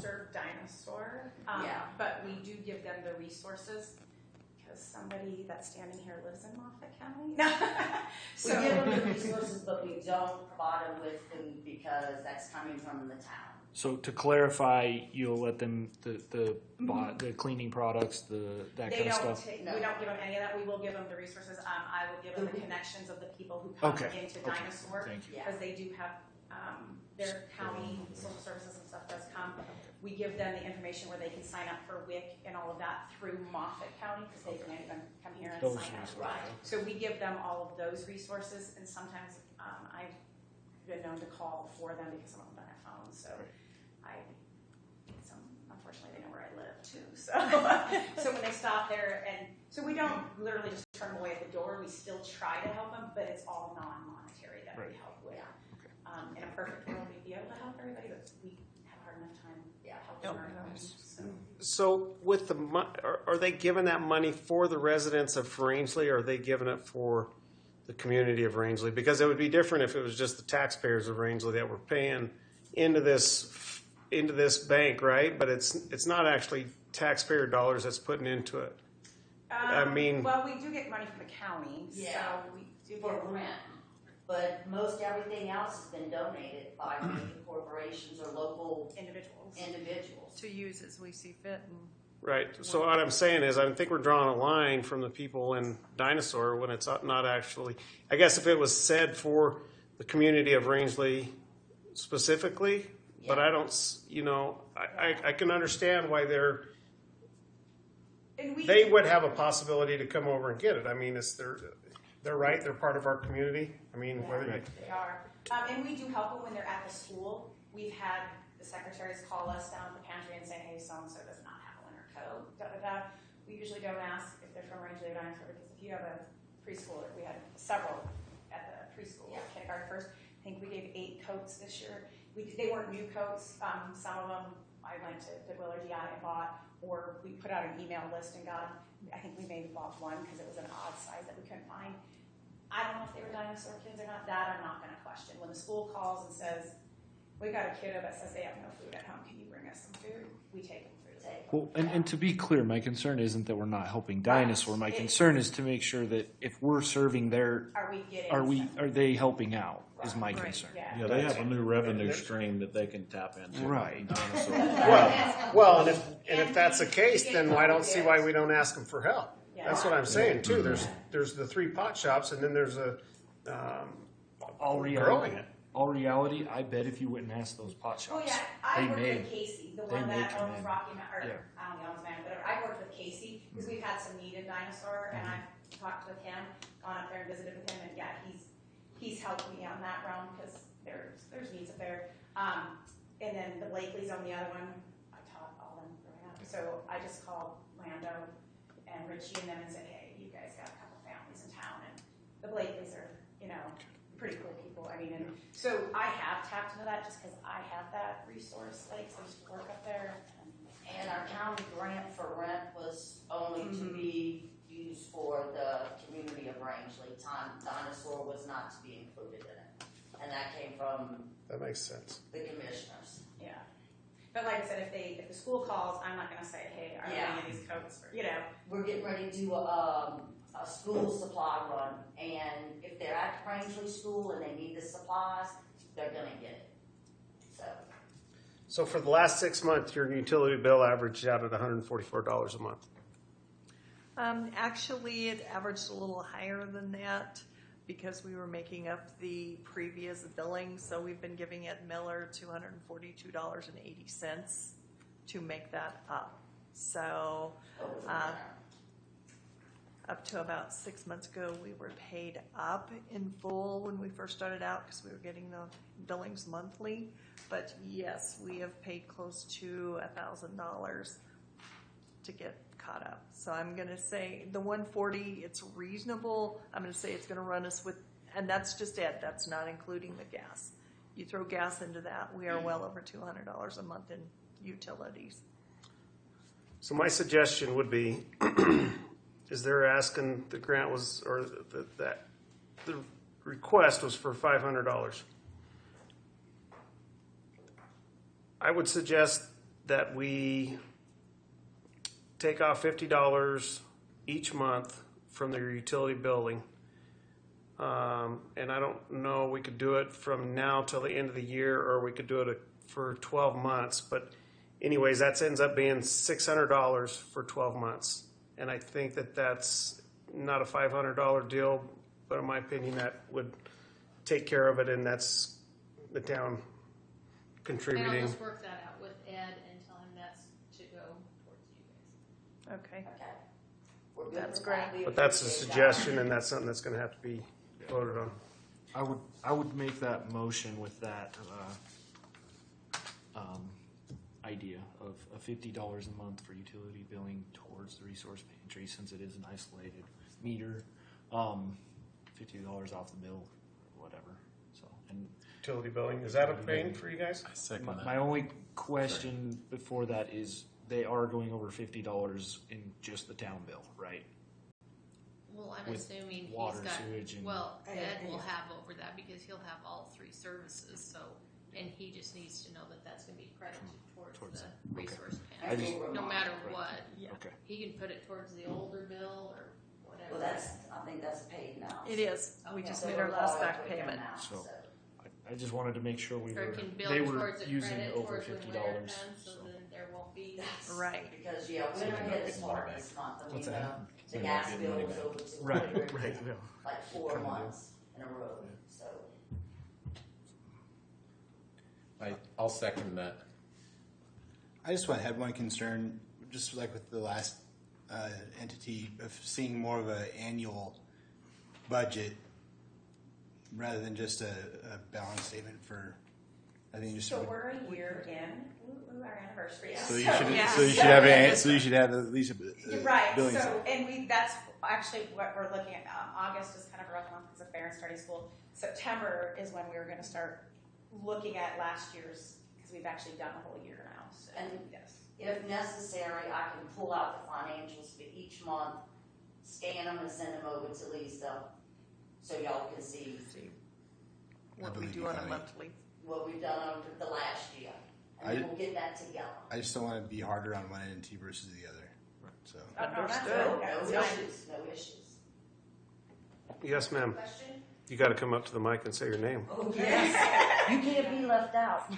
serve Dinosaur, Yeah. but we do give them the resources because somebody that's standing here lives in Moffat County. We give them the resources, but we don't provide them with food because that's coming from the town. So to clarify, you'll let them the cleaning products, that They kind of don't stuff. we don't give them any of that. We will give them the resources. I will give them the connections of the people who come into Dinosaur Thank you. because they do have their county social services and stuff does come. We give them the information where they can sign up for WIC and all of that through Moffat County because they can't even come here and Those sign up. resources. So we give them all of those resources, and sometimes I've been known to call for them because some of them don't have phones. So I get some unfortunately, they know where I live too. So, so when they stop there, and so we don't literally just turn them away at the door. We still try to help them, but it's all non-monetary that we help with. In a perfect world, we'd be able to help everybody, but we have a hard enough time helping our homes. So with the are they giving that money for the residents of Rangeley, or are they giving it for the community of Rangeley? Because it would be different if it was just the taxpayers of Rangeley that were paying into this bank, right? But it's not actually taxpayer dollars that's putting into it. I mean, well, we do get money from the county, Yeah. so we do For get rent. But most everything else has been donated by major corporations or local individuals. To use as we see fit. And right. So what I'm saying is, I think we're drawing a line from the people in Dinosaur when it's not actually. I guess if it was said for the community of Rangeley specifically, but I don't. I can understand why they would have a possibility to come over and get it. I mean, they're right. They're part of our community. I mean, whether They are. And we do help them when they're at the school. We've had the secretaries call us down at the pantry and say, hey, so-and-so does not have a winter coat, da-da-da. We usually don't ask if they're from Rangeley or Dinosaur, because if you have a preschooler, we had several at the preschool, kindergarten first. I think we gave 8 coats this year. They weren't new coats. Some of them I went to Goodwill or DI and bought, or we put out an email list and got them. I think we maybe bought one because it was an odd size that we couldn't find. I don't know if they were Dinosaur kids or not. That I'm not going to question. When the school calls and says, we got a kiddo that says they have no food at home, can you bring us some food? We take them food. Well, and to be clear, my concern isn't that we're not helping Dinosaur. My concern is to make sure that if we're serving their, are they helping out? Is my concern. Yeah, they have a new revenue stream that they can tap into. Right. Well, and if that's the case, then I don't see why we don't ask them for help. That's what I'm saying too. There's the 3 pot shops, and then there's all reality. All reality, I bet if you went and asked those pot shops, Oh yeah, I worked with Casey, the one that owns Rocky Mountain, or I don't know, owns Mountain, whatever. I worked with Casey because we've had some need in Dinosaur, and I've talked with him, gone up there and visited with him, and yeah, he's helped me on that realm because there's needs up there. And then the Blakeleys on the other one, I taught all them growing up, so I just called Lando and Richie and them and said, hey, you guys got a couple families in town, and the Blakeleys are, pretty cool people. I mean, and so I have tapped into that just because I have that resource. Like, so I used to work up there. And our county grant for rent was only to be used for the community of Rangeley. Dinosaur was not to be included in it. And that came from that makes sense. The commissioners. Yeah. But like I said, if the school calls, I'm not going to say, hey, are any of these coats? We're getting ready to do a school supply run, and if they're at Rangeley School and they need the supplies, they're going to get it. So for the last 6 months, your utility bill averaged out at $144 a month. Actually, it averaged a little higher than that because we were making up the previous billing. So we've been giving Ed Miller $242.80 to make that up. So up to about 6 months ago, we were paid up in full when we first started out because we were getting the billings monthly. But yes, we have paid close to $1,000 to get caught up. So I'm going to say the 140, it's reasonable. I'm going to say it's going to run us with, and that's just it. That's not including the gas. You throw gas into that, we are well over $200 a month in utilities. So my suggestion would be, is they're asking the grant was, or that the request was for $500. I would suggest that we take off $50 each month from their utility billing. And I don't know, we could do it from now till the end of the year, or we could do it for 12 months. But anyways, that ends up being $600 for 12 months. And I think that that's not a $500 deal, but in my opinion, that would take care of it, and that's the town contributing. And I'll just work that out with Ed and tell him that's to go towards you guys. Okay. That's great. But that's a suggestion, and that's something that's going to have to be voted on. I would make that motion with that. idea of $50 a month for utility billing towards the resource pantry, since it is an isolated meter. $50 off the bill, or whatever. So, and Utility billing, is that a pain for you guys? my only question before that is they are going over $50 in just the town bill, right? Well, I'm With assuming water, he's got, sewage, and- well, Ed will have over that because he'll have all three services, so, and he just needs to know that that's gonna be credited towards the resource I just- pantry, no matter what. Okay. He can put it towards the older bill or whatever. Well, I think that's paid now. It is. We Okay. just So made our we're last all back with them payment. now, So I just wanted to make sure we Or were, can bill they were towards a using credit over towards when winter $50. comes, so then there won't be. Right. Because, winter hit us hard this month. I mean, What's that? the gas bill was over Right, 200, right, yeah. like 4 months in a row, so. I'll second that. I just had one concern, just like with the last entity, of seeing more of an annual budget rather than just a balance statement for. I think just. So we're a year in. Ooh, our anniversary. So you should. So you should have at least a Right. billing. So, and that's actually what we're looking at. August is kind of a rough month because of fair and starting school. September is when we were going to start looking at last year's, because we've actually done a whole year now. So, And yes. if necessary, I can pull out the financials for each month, scan them and send them over to Lisa, so y'all can see What we do on a monthly. what we've done over the last year. And then we'll get that together. I just don't want to be harder on one entity versus the other. So. Understood. No issues, no issues. Yes, ma'am. Question? You got to come up to the mic and say your name. Oh, yes. You can't be left out.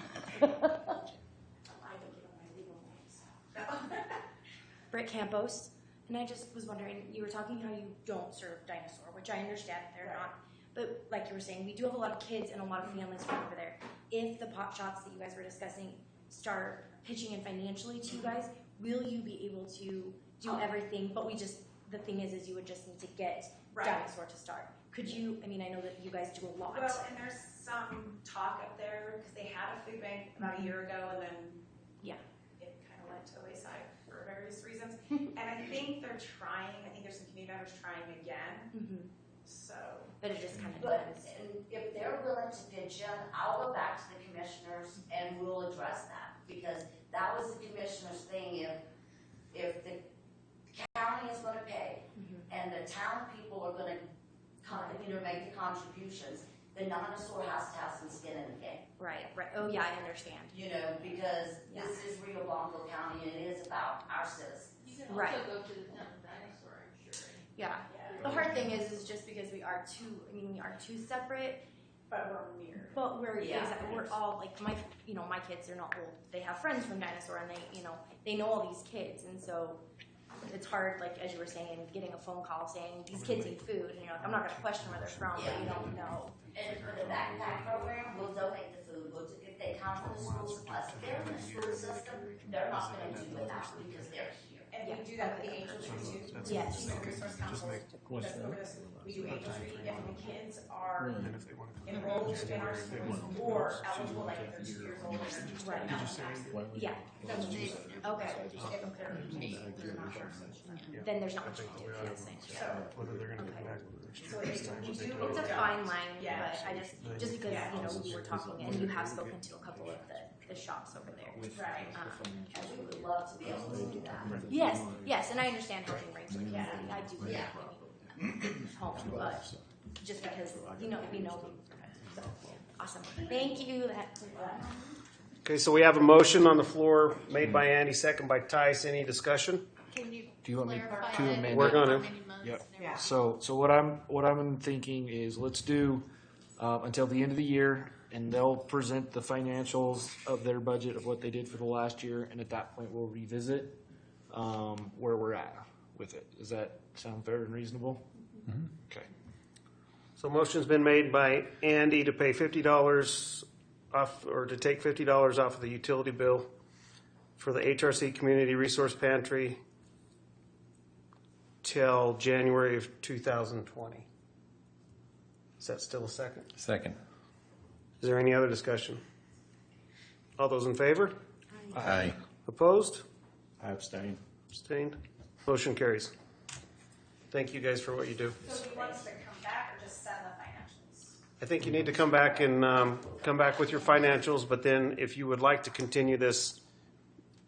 Britt Campos, and I just was wondering, you were talking how you don't serve dinosaur, which I understand they're not, but like you were saying, we do have a lot of kids and a lot of families from over there. If the pot shops that you guys were discussing start pitching in financially to you guys, will you be able to do everything? But the thing is you would just need to get dinosaur to start. Could you, I know that you guys do a lot. Well, and there's some talk up there because they had a food bank about a year ago, and then it kind of went to the wayside for various reasons. And I think they're trying. I think there's some community members trying again. Mm-hmm. So, but it just kind of But depends. if they're willing to pitch in, I'll go back to the commissioners and we'll address that, because that was the commissioner's thing. If the county is going to pay and the town people are going to make the contributions, the dinosaur has to have some skin in the game. Right. Oh yeah, I understand. Because this is Rio Blanco County and it is about our citizens. You can Right. also go to the town dinosaur, I'm sure. Yeah. The hard thing is just because we are two separate, but we're near. But we're Yeah. we're all like my kids are not old. They have friends from Dinosaur, and they know all these kids, and so it's hard, like as you were saying, getting a phone call saying these kids need food, and you're like, I'm not going to question where they're from, but you don't know. And for the backpack program, we'll donate the food. If they come from the school supplies, if they're in the school system, they're not going to do without because they're here. And we do that with the Angel Tree too. Yes. Human Resource Council. We do Angel Tree if the kids are enrolled in our schools or eligible, like if they're 2 years old. Right. Yeah. Okay. Then there's not much to do. Whether they're going to come back. It's a fine line, but I just because we were talking and you have spoken to a couple of the shops over there. Right. We would love to be able to do that. Yes, and I understand helping bring food. I do. Home, but just because so awesome. Thank you. Okay, so we have a motion on the floor made by Andy, second by Tice. Any discussion? Can you Do you want me clarify to that? amend We're it? gonna. Yep. Yeah. So what I'm thinking is let's do until the end of the year, and they'll present the financials of their budget of what they did for the last year, and at that point we'll revisit where we're at with it. Does that sound fair and reasonable? Mm-hmm. Okay. So motion's been made by Andy to pay $50 off, or to take $50 off of the utility bill for the HRC Community Resource Pantry till January of 2020. Is that still a second? Second. Is there any other discussion? All those in favor? Aye. Opposed? I abstain. Abstained? Motion carries. Thank you guys for what you do. So do you want us to come back or just send the financials? I think you need to come back and come back with your financials, but then if you would like to continue this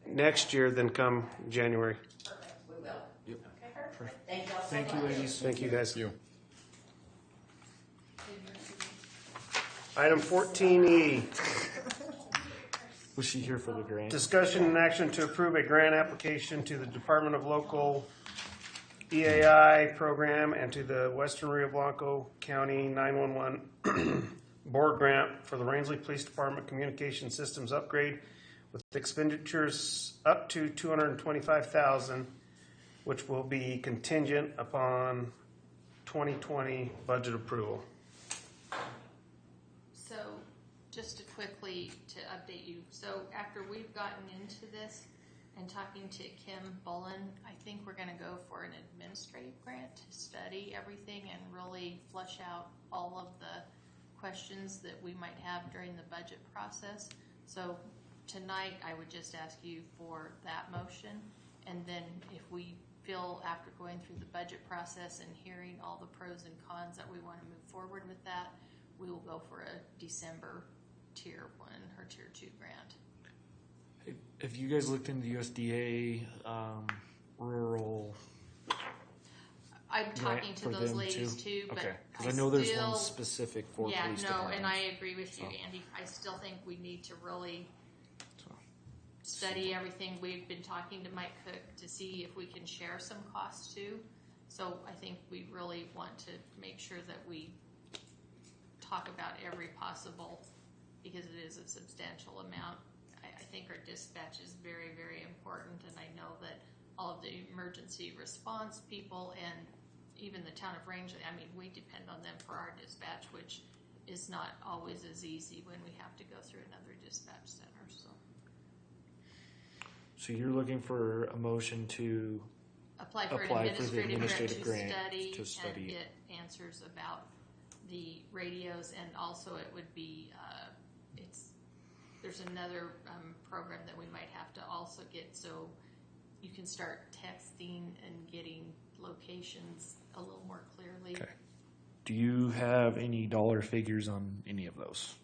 next year, then come January. Perfect, we will. Yep. Okay, perfect. Thank y'all so Thank much. you, ladies. Thank you, guys. You. Item 14E, Was she here for the grant? discussion and action to approve a grant application to the Department of Local EAI program and to the Western Rio Blanco County 911 board grant for the Rangeley Police Department Communication Systems upgrade with expenditures up to $225,000, which will be contingent upon 2020 budget approval. So, just to quickly to update you, so after we've gotten into this and talking to Kim Bullen, I think we're going to go for an administrative grant to study everything and really flush out all of the questions that we might have during the budget process. So tonight, I would just ask you for that motion, and then if we feel after going through the budget process and hearing all the pros and cons that we want to move forward with that, we will go for a December tier 1 or tier 2 grant. Have you guys looked into USDA rural? I'm grant talking to for those them ladies too, but okay, because I know there's still, one specific for yeah, police no, departments. and I agree with you, So. Andy. I still think we need to really study everything. We've been talking to Mike Cook to see if we can share some costs too. So I think we really want to make sure that we talk about every possible, because it is a substantial amount. I think our dispatch is very, very important, and I know that all of the emergency response people and even the town of Rangeley, I mean, we depend on them for our dispatch, which is not always as easy when we have to go through another dispatch center. So you're looking for a motion to Apply for apply an for the administrative grant grant to to study study and get answers about the radios, and also it would be there's another program that we might have to also get, so you can start texting and getting locations a little more clearly. Okay. Do you have any dollar figures on any of those?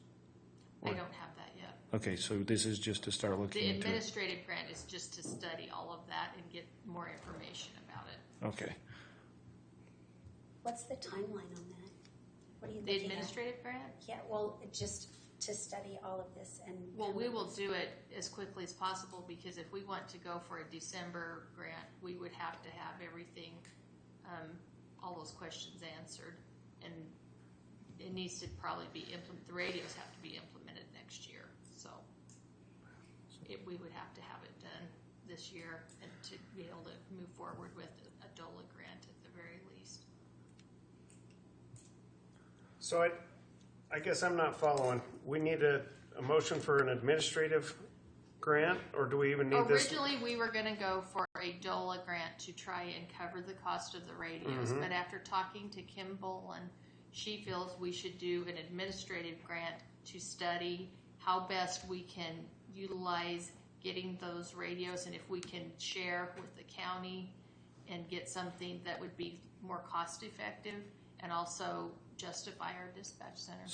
I don't have that yet. Okay, so this is just to start looking The into it. administrative grant is just to study all of that and get more information about it. Okay. What's the timeline on that? What are you The looking administrative grant? at? Yeah, well, just to study all of this and. Well, we will do it as quickly as possible, because if we want to go for a December grant, we would have to have everything, all those questions answered, and it needs to probably be the radios have to be implemented next year, so we would have to have it done this year and to be able to move forward with a DOLA grant at the very least. So I guess I'm not following. We need a motion for an administrative grant, or do we even need this? Originally, we were going to go for a DOLA grant to try and cover the cost of the radios, Mhm. but after talking to Kim Bolin, she feels we should do an administrative grant to study how best we can utilize getting those radios, and if we can share with the county and get something that would be more cost effective and also justify our dispatch center.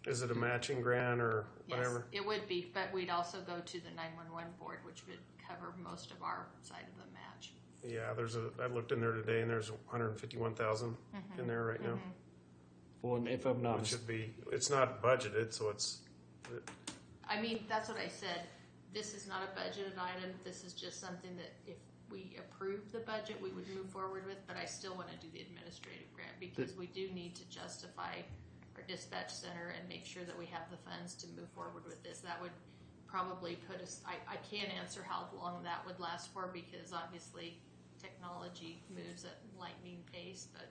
Is it a matching grant or whatever? Yes, it would be, but we'd also go to the 911 board, which would cover most of our side of the match. Yeah, I looked in there today, and there's 151,000 in there right now. Well, and if I'm not It should be. It's not budgeted, so it's. I mean, that's what I said. This is not a budgeted item. This is just something that if we approve the budget, we would move forward with, but I still want to do the administrative grant because we do need to justify our dispatch center and make sure that we have the funds to move forward with this. That would probably put us, I can't answer how long that would last for, because obviously technology moves at lightning pace, but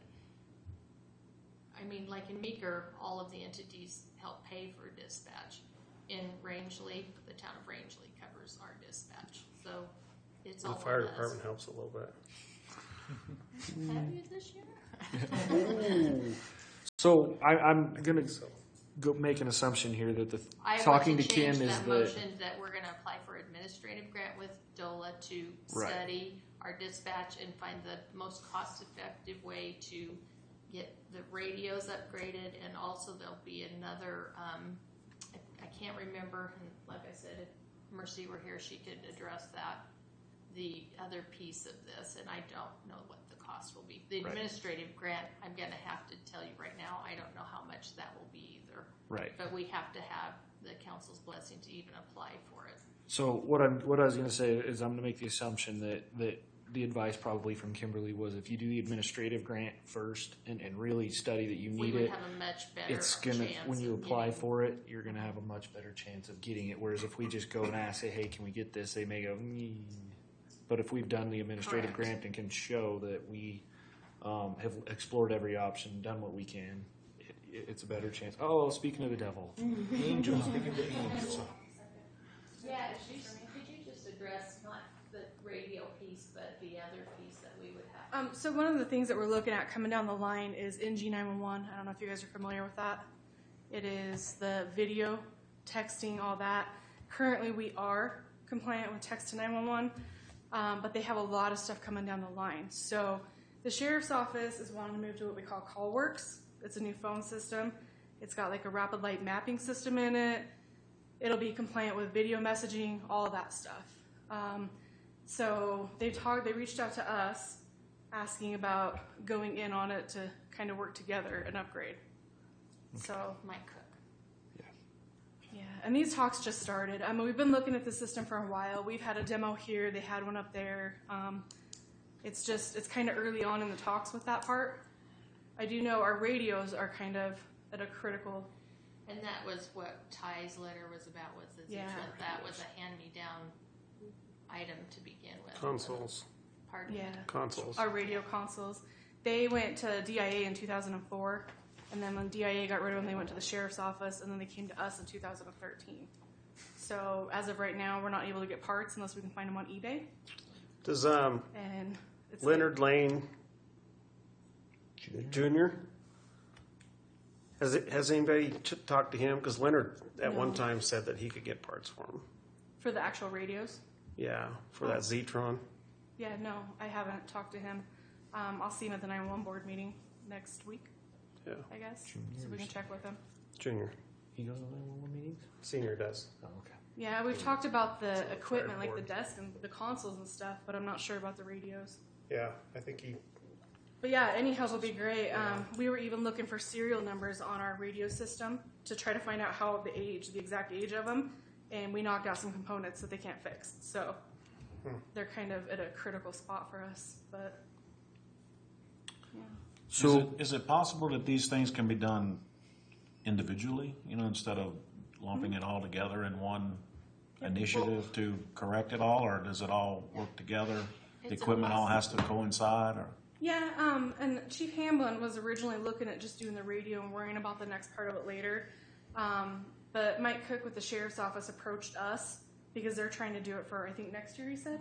I mean, like in Meeker, all of the entities help pay for dispatch. In Rangeley, the town of Rangeley covers our dispatch. So it's all The fire of us. department helps a little bit. Have you this year? So I'm gonna go make an assumption here that I talking want to to change Kim is that that motion that we're going to apply for administrative administrative grant with DOLA to Right. study our dispatch and find the most cost-effective way to get the radios upgraded, and also there'll be another, I can't remember, and like I said, if Mercy were here, she could address that, the other piece of this, and I don't know what the cost will be. The Right. administrative grant, I'm gonna have to tell you right now, I don't know how much that will be either. Right. But we have to have the council's blessing to even apply for it. So what I was going to say is I'm going to make the assumption that the advice probably from Kimberly was if you do the administrative grant first and really study that you We need would it, have a much better it's gonna chance when you of apply getting- for it, you're going to have a much better chance of getting it. Whereas if we just go and ask, say, hey, can we get this? They may go. But if we've done the administrative Correct. grant and can show that we have explored every option, done what we can, it's a better chance. Oh, speaking of the devil, angels. Speaking to angels. Yeah, could you just address not the radio piece, but the other piece that we would have? So one of the things that we're looking at coming down the line is NG911. I don't know if you guys are familiar with that. It is the video, texting, all that. Currently, we are compliant with text to 911, but they have a lot of stuff coming down the line. So the sheriff's office is wanting to move to what we call CallWorks. It's a new phone system. It's got like a rapid light mapping system in it. It'll be compliant with video messaging, all of that stuff. So they reached out to us asking about going in on it to kind of work together and upgrade. So Mike Cook. yeah, and these talks just started. I mean, we've been looking at the system for a while. We've had a demo here. They had one up there. It's kind of early on in the talks with that part. I do know our radios are kind of at a critical. And that was what Ty's letter was about, was the Yeah. that was a hand-me-down item to begin with. Consoles. Pardon? Yeah. Consoles. Our radio consoles. They went to DIA in 2004, and then when DIA got rid of them, they went to the sheriff's office, and then they came to us in 2013. So as of right now, we're not able to get parts unless we can find them on eBay. Does And it's Leonard Lane Jr. Has anybody talked to him? Because Leonard at one No. time said that he could get parts for him. for the actual radios. Yeah, for that Zetron. Yeah, no, I haven't talked to him. I'll see him at the 911 board meeting next week. Yeah. I guess. So we can check with him. Junior. He goes to 911 meetings? Senior does. Oh, okay. Yeah, we've talked about the equipment, like the board. desk and the consoles and stuff, but I'm not sure about the radios. Yeah, I think he. But yeah, any help would be great. We were even looking for serial numbers on our radio system to try to find out how the exact age of them, and we knocked out some components that they can't fix. So they're kind of at a critical spot for us. But yeah. So is it possible that these things can be done individually, instead of lumping it all together in one initiative to correct it all, or does it all work together? The It's equipment all has to coincide, or? Yeah, and Chief Hamblin was originally looking at just doing the radio and worrying about the next part of it later. But Mike Cook with the sheriff's office approached us because they're trying to do it for, I think, next year, he said?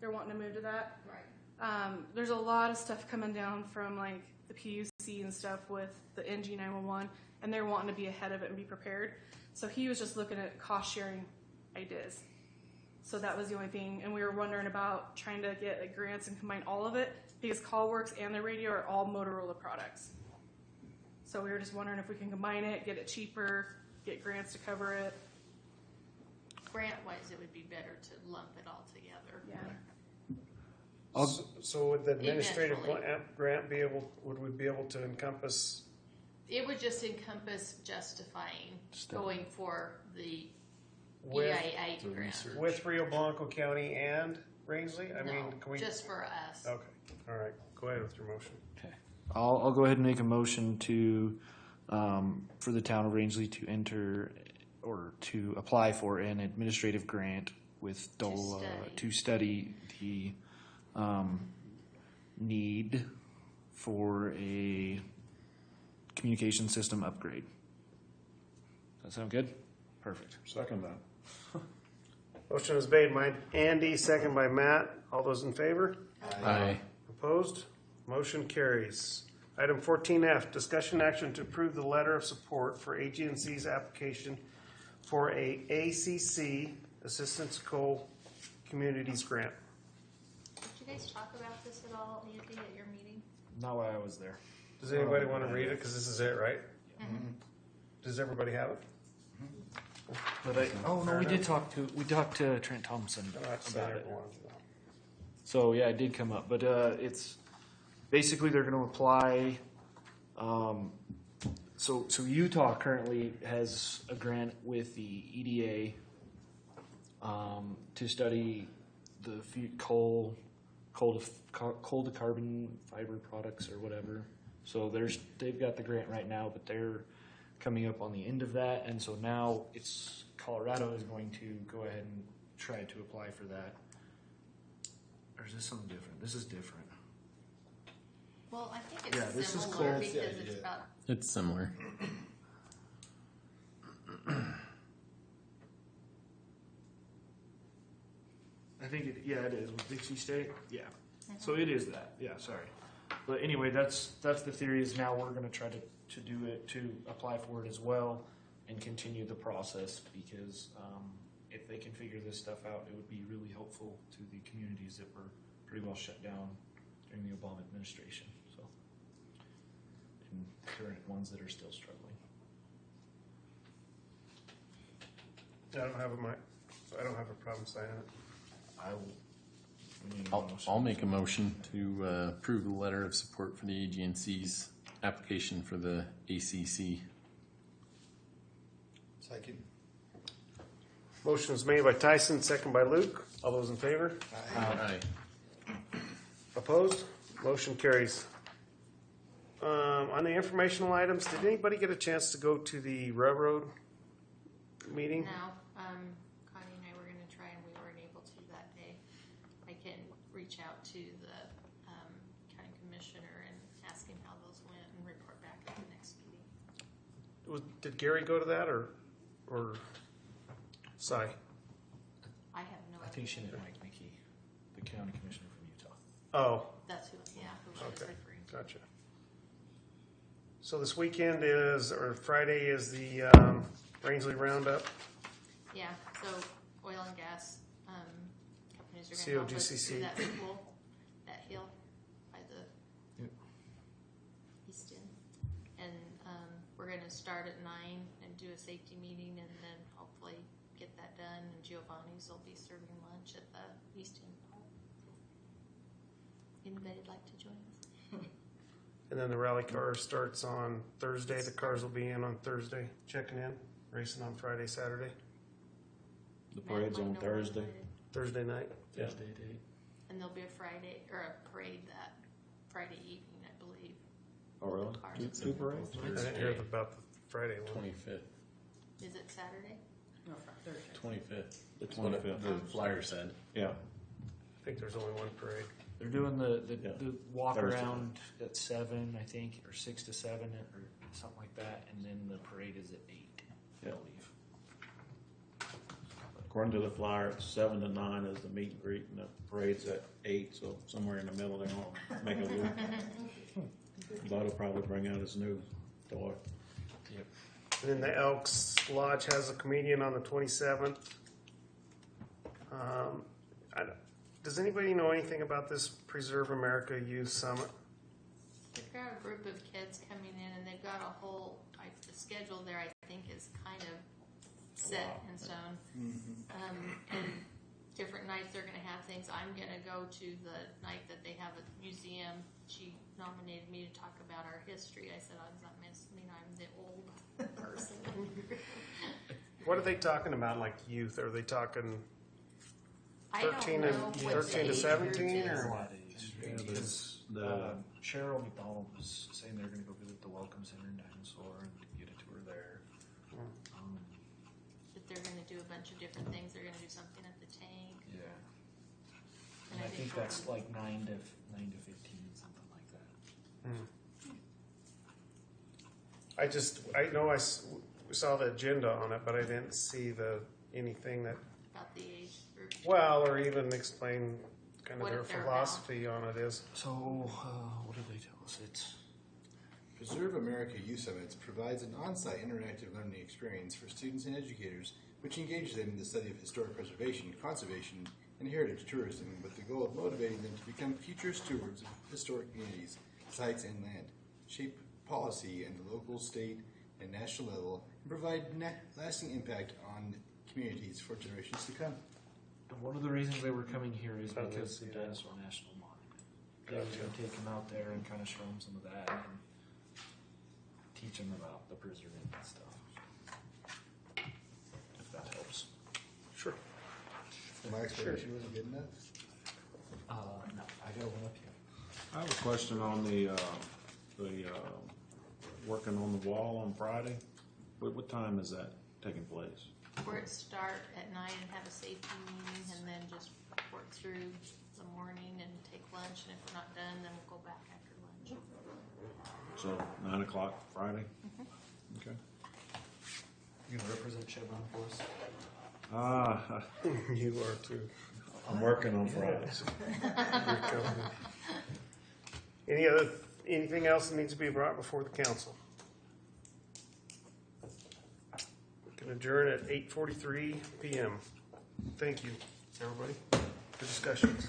They're wanting to move to that. Right. There's a lot of stuff coming down from, like, the PUC and stuff with the NG911, and they're wanting to be ahead of it and be prepared. So he was just looking at cost-sharing ideas. So that was the only thing, and we were wondering about trying to get grants and combine all of it, because CallWorks and the radio are all Motorola products. So we were just wondering if we can combine it, get it cheaper, get grants to cover it. Grant-wise, it would be better to lump it all together. Yeah. So would the administrative Eventually. grant would we be able to encompass? It would just encompass justifying going for the With EIA grant. With Rio Blanco County and Rangeley? I mean, can we? Just for us. Okay, all right. Go ahead with your motion. Okay. I'll go ahead and make a motion to for the town of Rangeley to enter or to apply for an administrative grant with DOLA to study the need for a communication system upgrade. Does that sound good? Perfect. Second that. Motion is made by Andy, second by Matt. All those in favor? Aye. Opposed? Motion carries. Item 14F, discussion action to approve the letter of support for AGNC's application for a ACC, Assistance Coal Communities Grant. Did you guys talk about this at all, Andy, at your meeting? Not while I was there. Does anybody want to read it? Because this is it, right? Mm-hmm. Does everybody have it? But we did talk to Trent Thompson about it. So yeah, it did come up, but it's basically they're going to apply. So Utah currently has a grant with the EDA to study the coal to carbon fiber products or whatever. So they've got the grant right now, but they're coming up on the end of that, and so now it's Colorado is going to go ahead and try to apply for that. Or is this something different? This is different. Well, I think Yeah, it's this is similar cool. because Yeah, it's yeah. about It's similar. I think it is with Dixie State. Yeah. So it is that. Yeah, sorry. But anyway, that's the theory is now we're going to try to do it, to apply for it as well and continue the process because if they can figure this stuff out, it would be really helpful to the communities that were pretty well shut down during the Obama administration. So, and current ones that are still struggling. I don't have a problem signing it. I'll make a motion to approve the letter of support for the AGNC's application for the ACC. Second. Motion is made by Tyson, second by Luke. All those in favor? Aye. Opposed? Motion carries. On the informational items, did anybody get a chance to go to the railroad meeting? now. Connie and I were going to try, and we weren't able to that day. I can reach out to the county commissioner and ask him how those went and report back at the next meeting. Did Gary go to that or Cy? I have no idea. I think she meant Mike Mickey, the county commissioner from Utah. Oh, That's who she was okay, referring to. gotcha. So this weekend Friday is the Rangeley Roundup. Yeah, so oil and gas companies are going to help us COGCC. through that school, that hill by the East End. And we're going to start at 9 and do a safety meeting and then hopefully get that done. And Giovanni's will be serving lunch at the East End Park. Anybody'd like to join us? And then the rally car starts on Thursday. The cars will be in on Thursday, checking in, racing on Friday, Saturday. The parade's on Thursday. Thursday night. Yeah. Thursday date. And there'll be a Friday or a parade that Friday evening, I believe. Oh, really? Cars. Two parades? I didn't hear about the Friday one. 25th. Is it Saturday? No, Thursday. 25th. The That's what 25th. the flyer said. Yeah. I think there's only one parade. They're doing the walk Thursday. around at 7, I think, or 6 to 7, or something like that, and then the parade is at 8, I Yeah. believe. According to the flyer, it's 7 to 9 is the meet and greet, and the parade's at 8. So somewhere in the middle, they're gonna make a loop. Bud will probably bring out his new toy. Yep. And then the Elks Lodge has a comedian on the 27th. Does anybody know anything about this Preserve America Youth Summit? They've got a group of kids coming in, and they've got a whole the schedule there. I think is kind of set in stone. And different nights they're going to have things. I'm going to go to the night that they have a museum. She nominated me to talk about our history. I said, "Does that mean I'm the old person?" What are they talking about, like youth? Are they talking I don't 13 know and what 13 the to age 17 group is. or what? Because Cheryl McDonald was saying they're going to go visit the Welcome Center in Dinosaur and get a tour there. That they're going to do a bunch of different things. They're going to do something at the tank. Yeah. And I think we're that's gonna- like 9 to 15, something like that. I know I saw the agenda on it, but I didn't see anything that, about the age group. well, or even explain kind of What their they're philosophy on it is. So, what did they tell us? It's Preserve America Youth Summits provides an on-site interactive learning experience for students and educators which engages them in the study of historic preservation, conservation, and heritage tourism with the goal of motivating them to become future stewards of historic communities, sites, and land, shape policy at the local, state, and national level, and provide lasting impact on communities for generations to come. And one of the reasons they were coming here is because of the Dinosaur National Monument. They were going to take them out there and kind of show them some of that and teach them about the preserving and stuff. If that helps. Sure. My explanation wasn't good enough? No, I got one up here. I have a question on the working on the wall on Friday. What time is that taking place? We're at start at 9 and have a safety meeting, and then just work through the morning and take lunch, and if we're not done, then we'll go back after lunch. So 9 o'clock Friday? Okay. You going to represent Chevron for us? You are too. I'm working on Fridays. Anything else that needs to be brought before the council? We can adjourn at 8:43 p.m. Thank you, everybody, for discussions.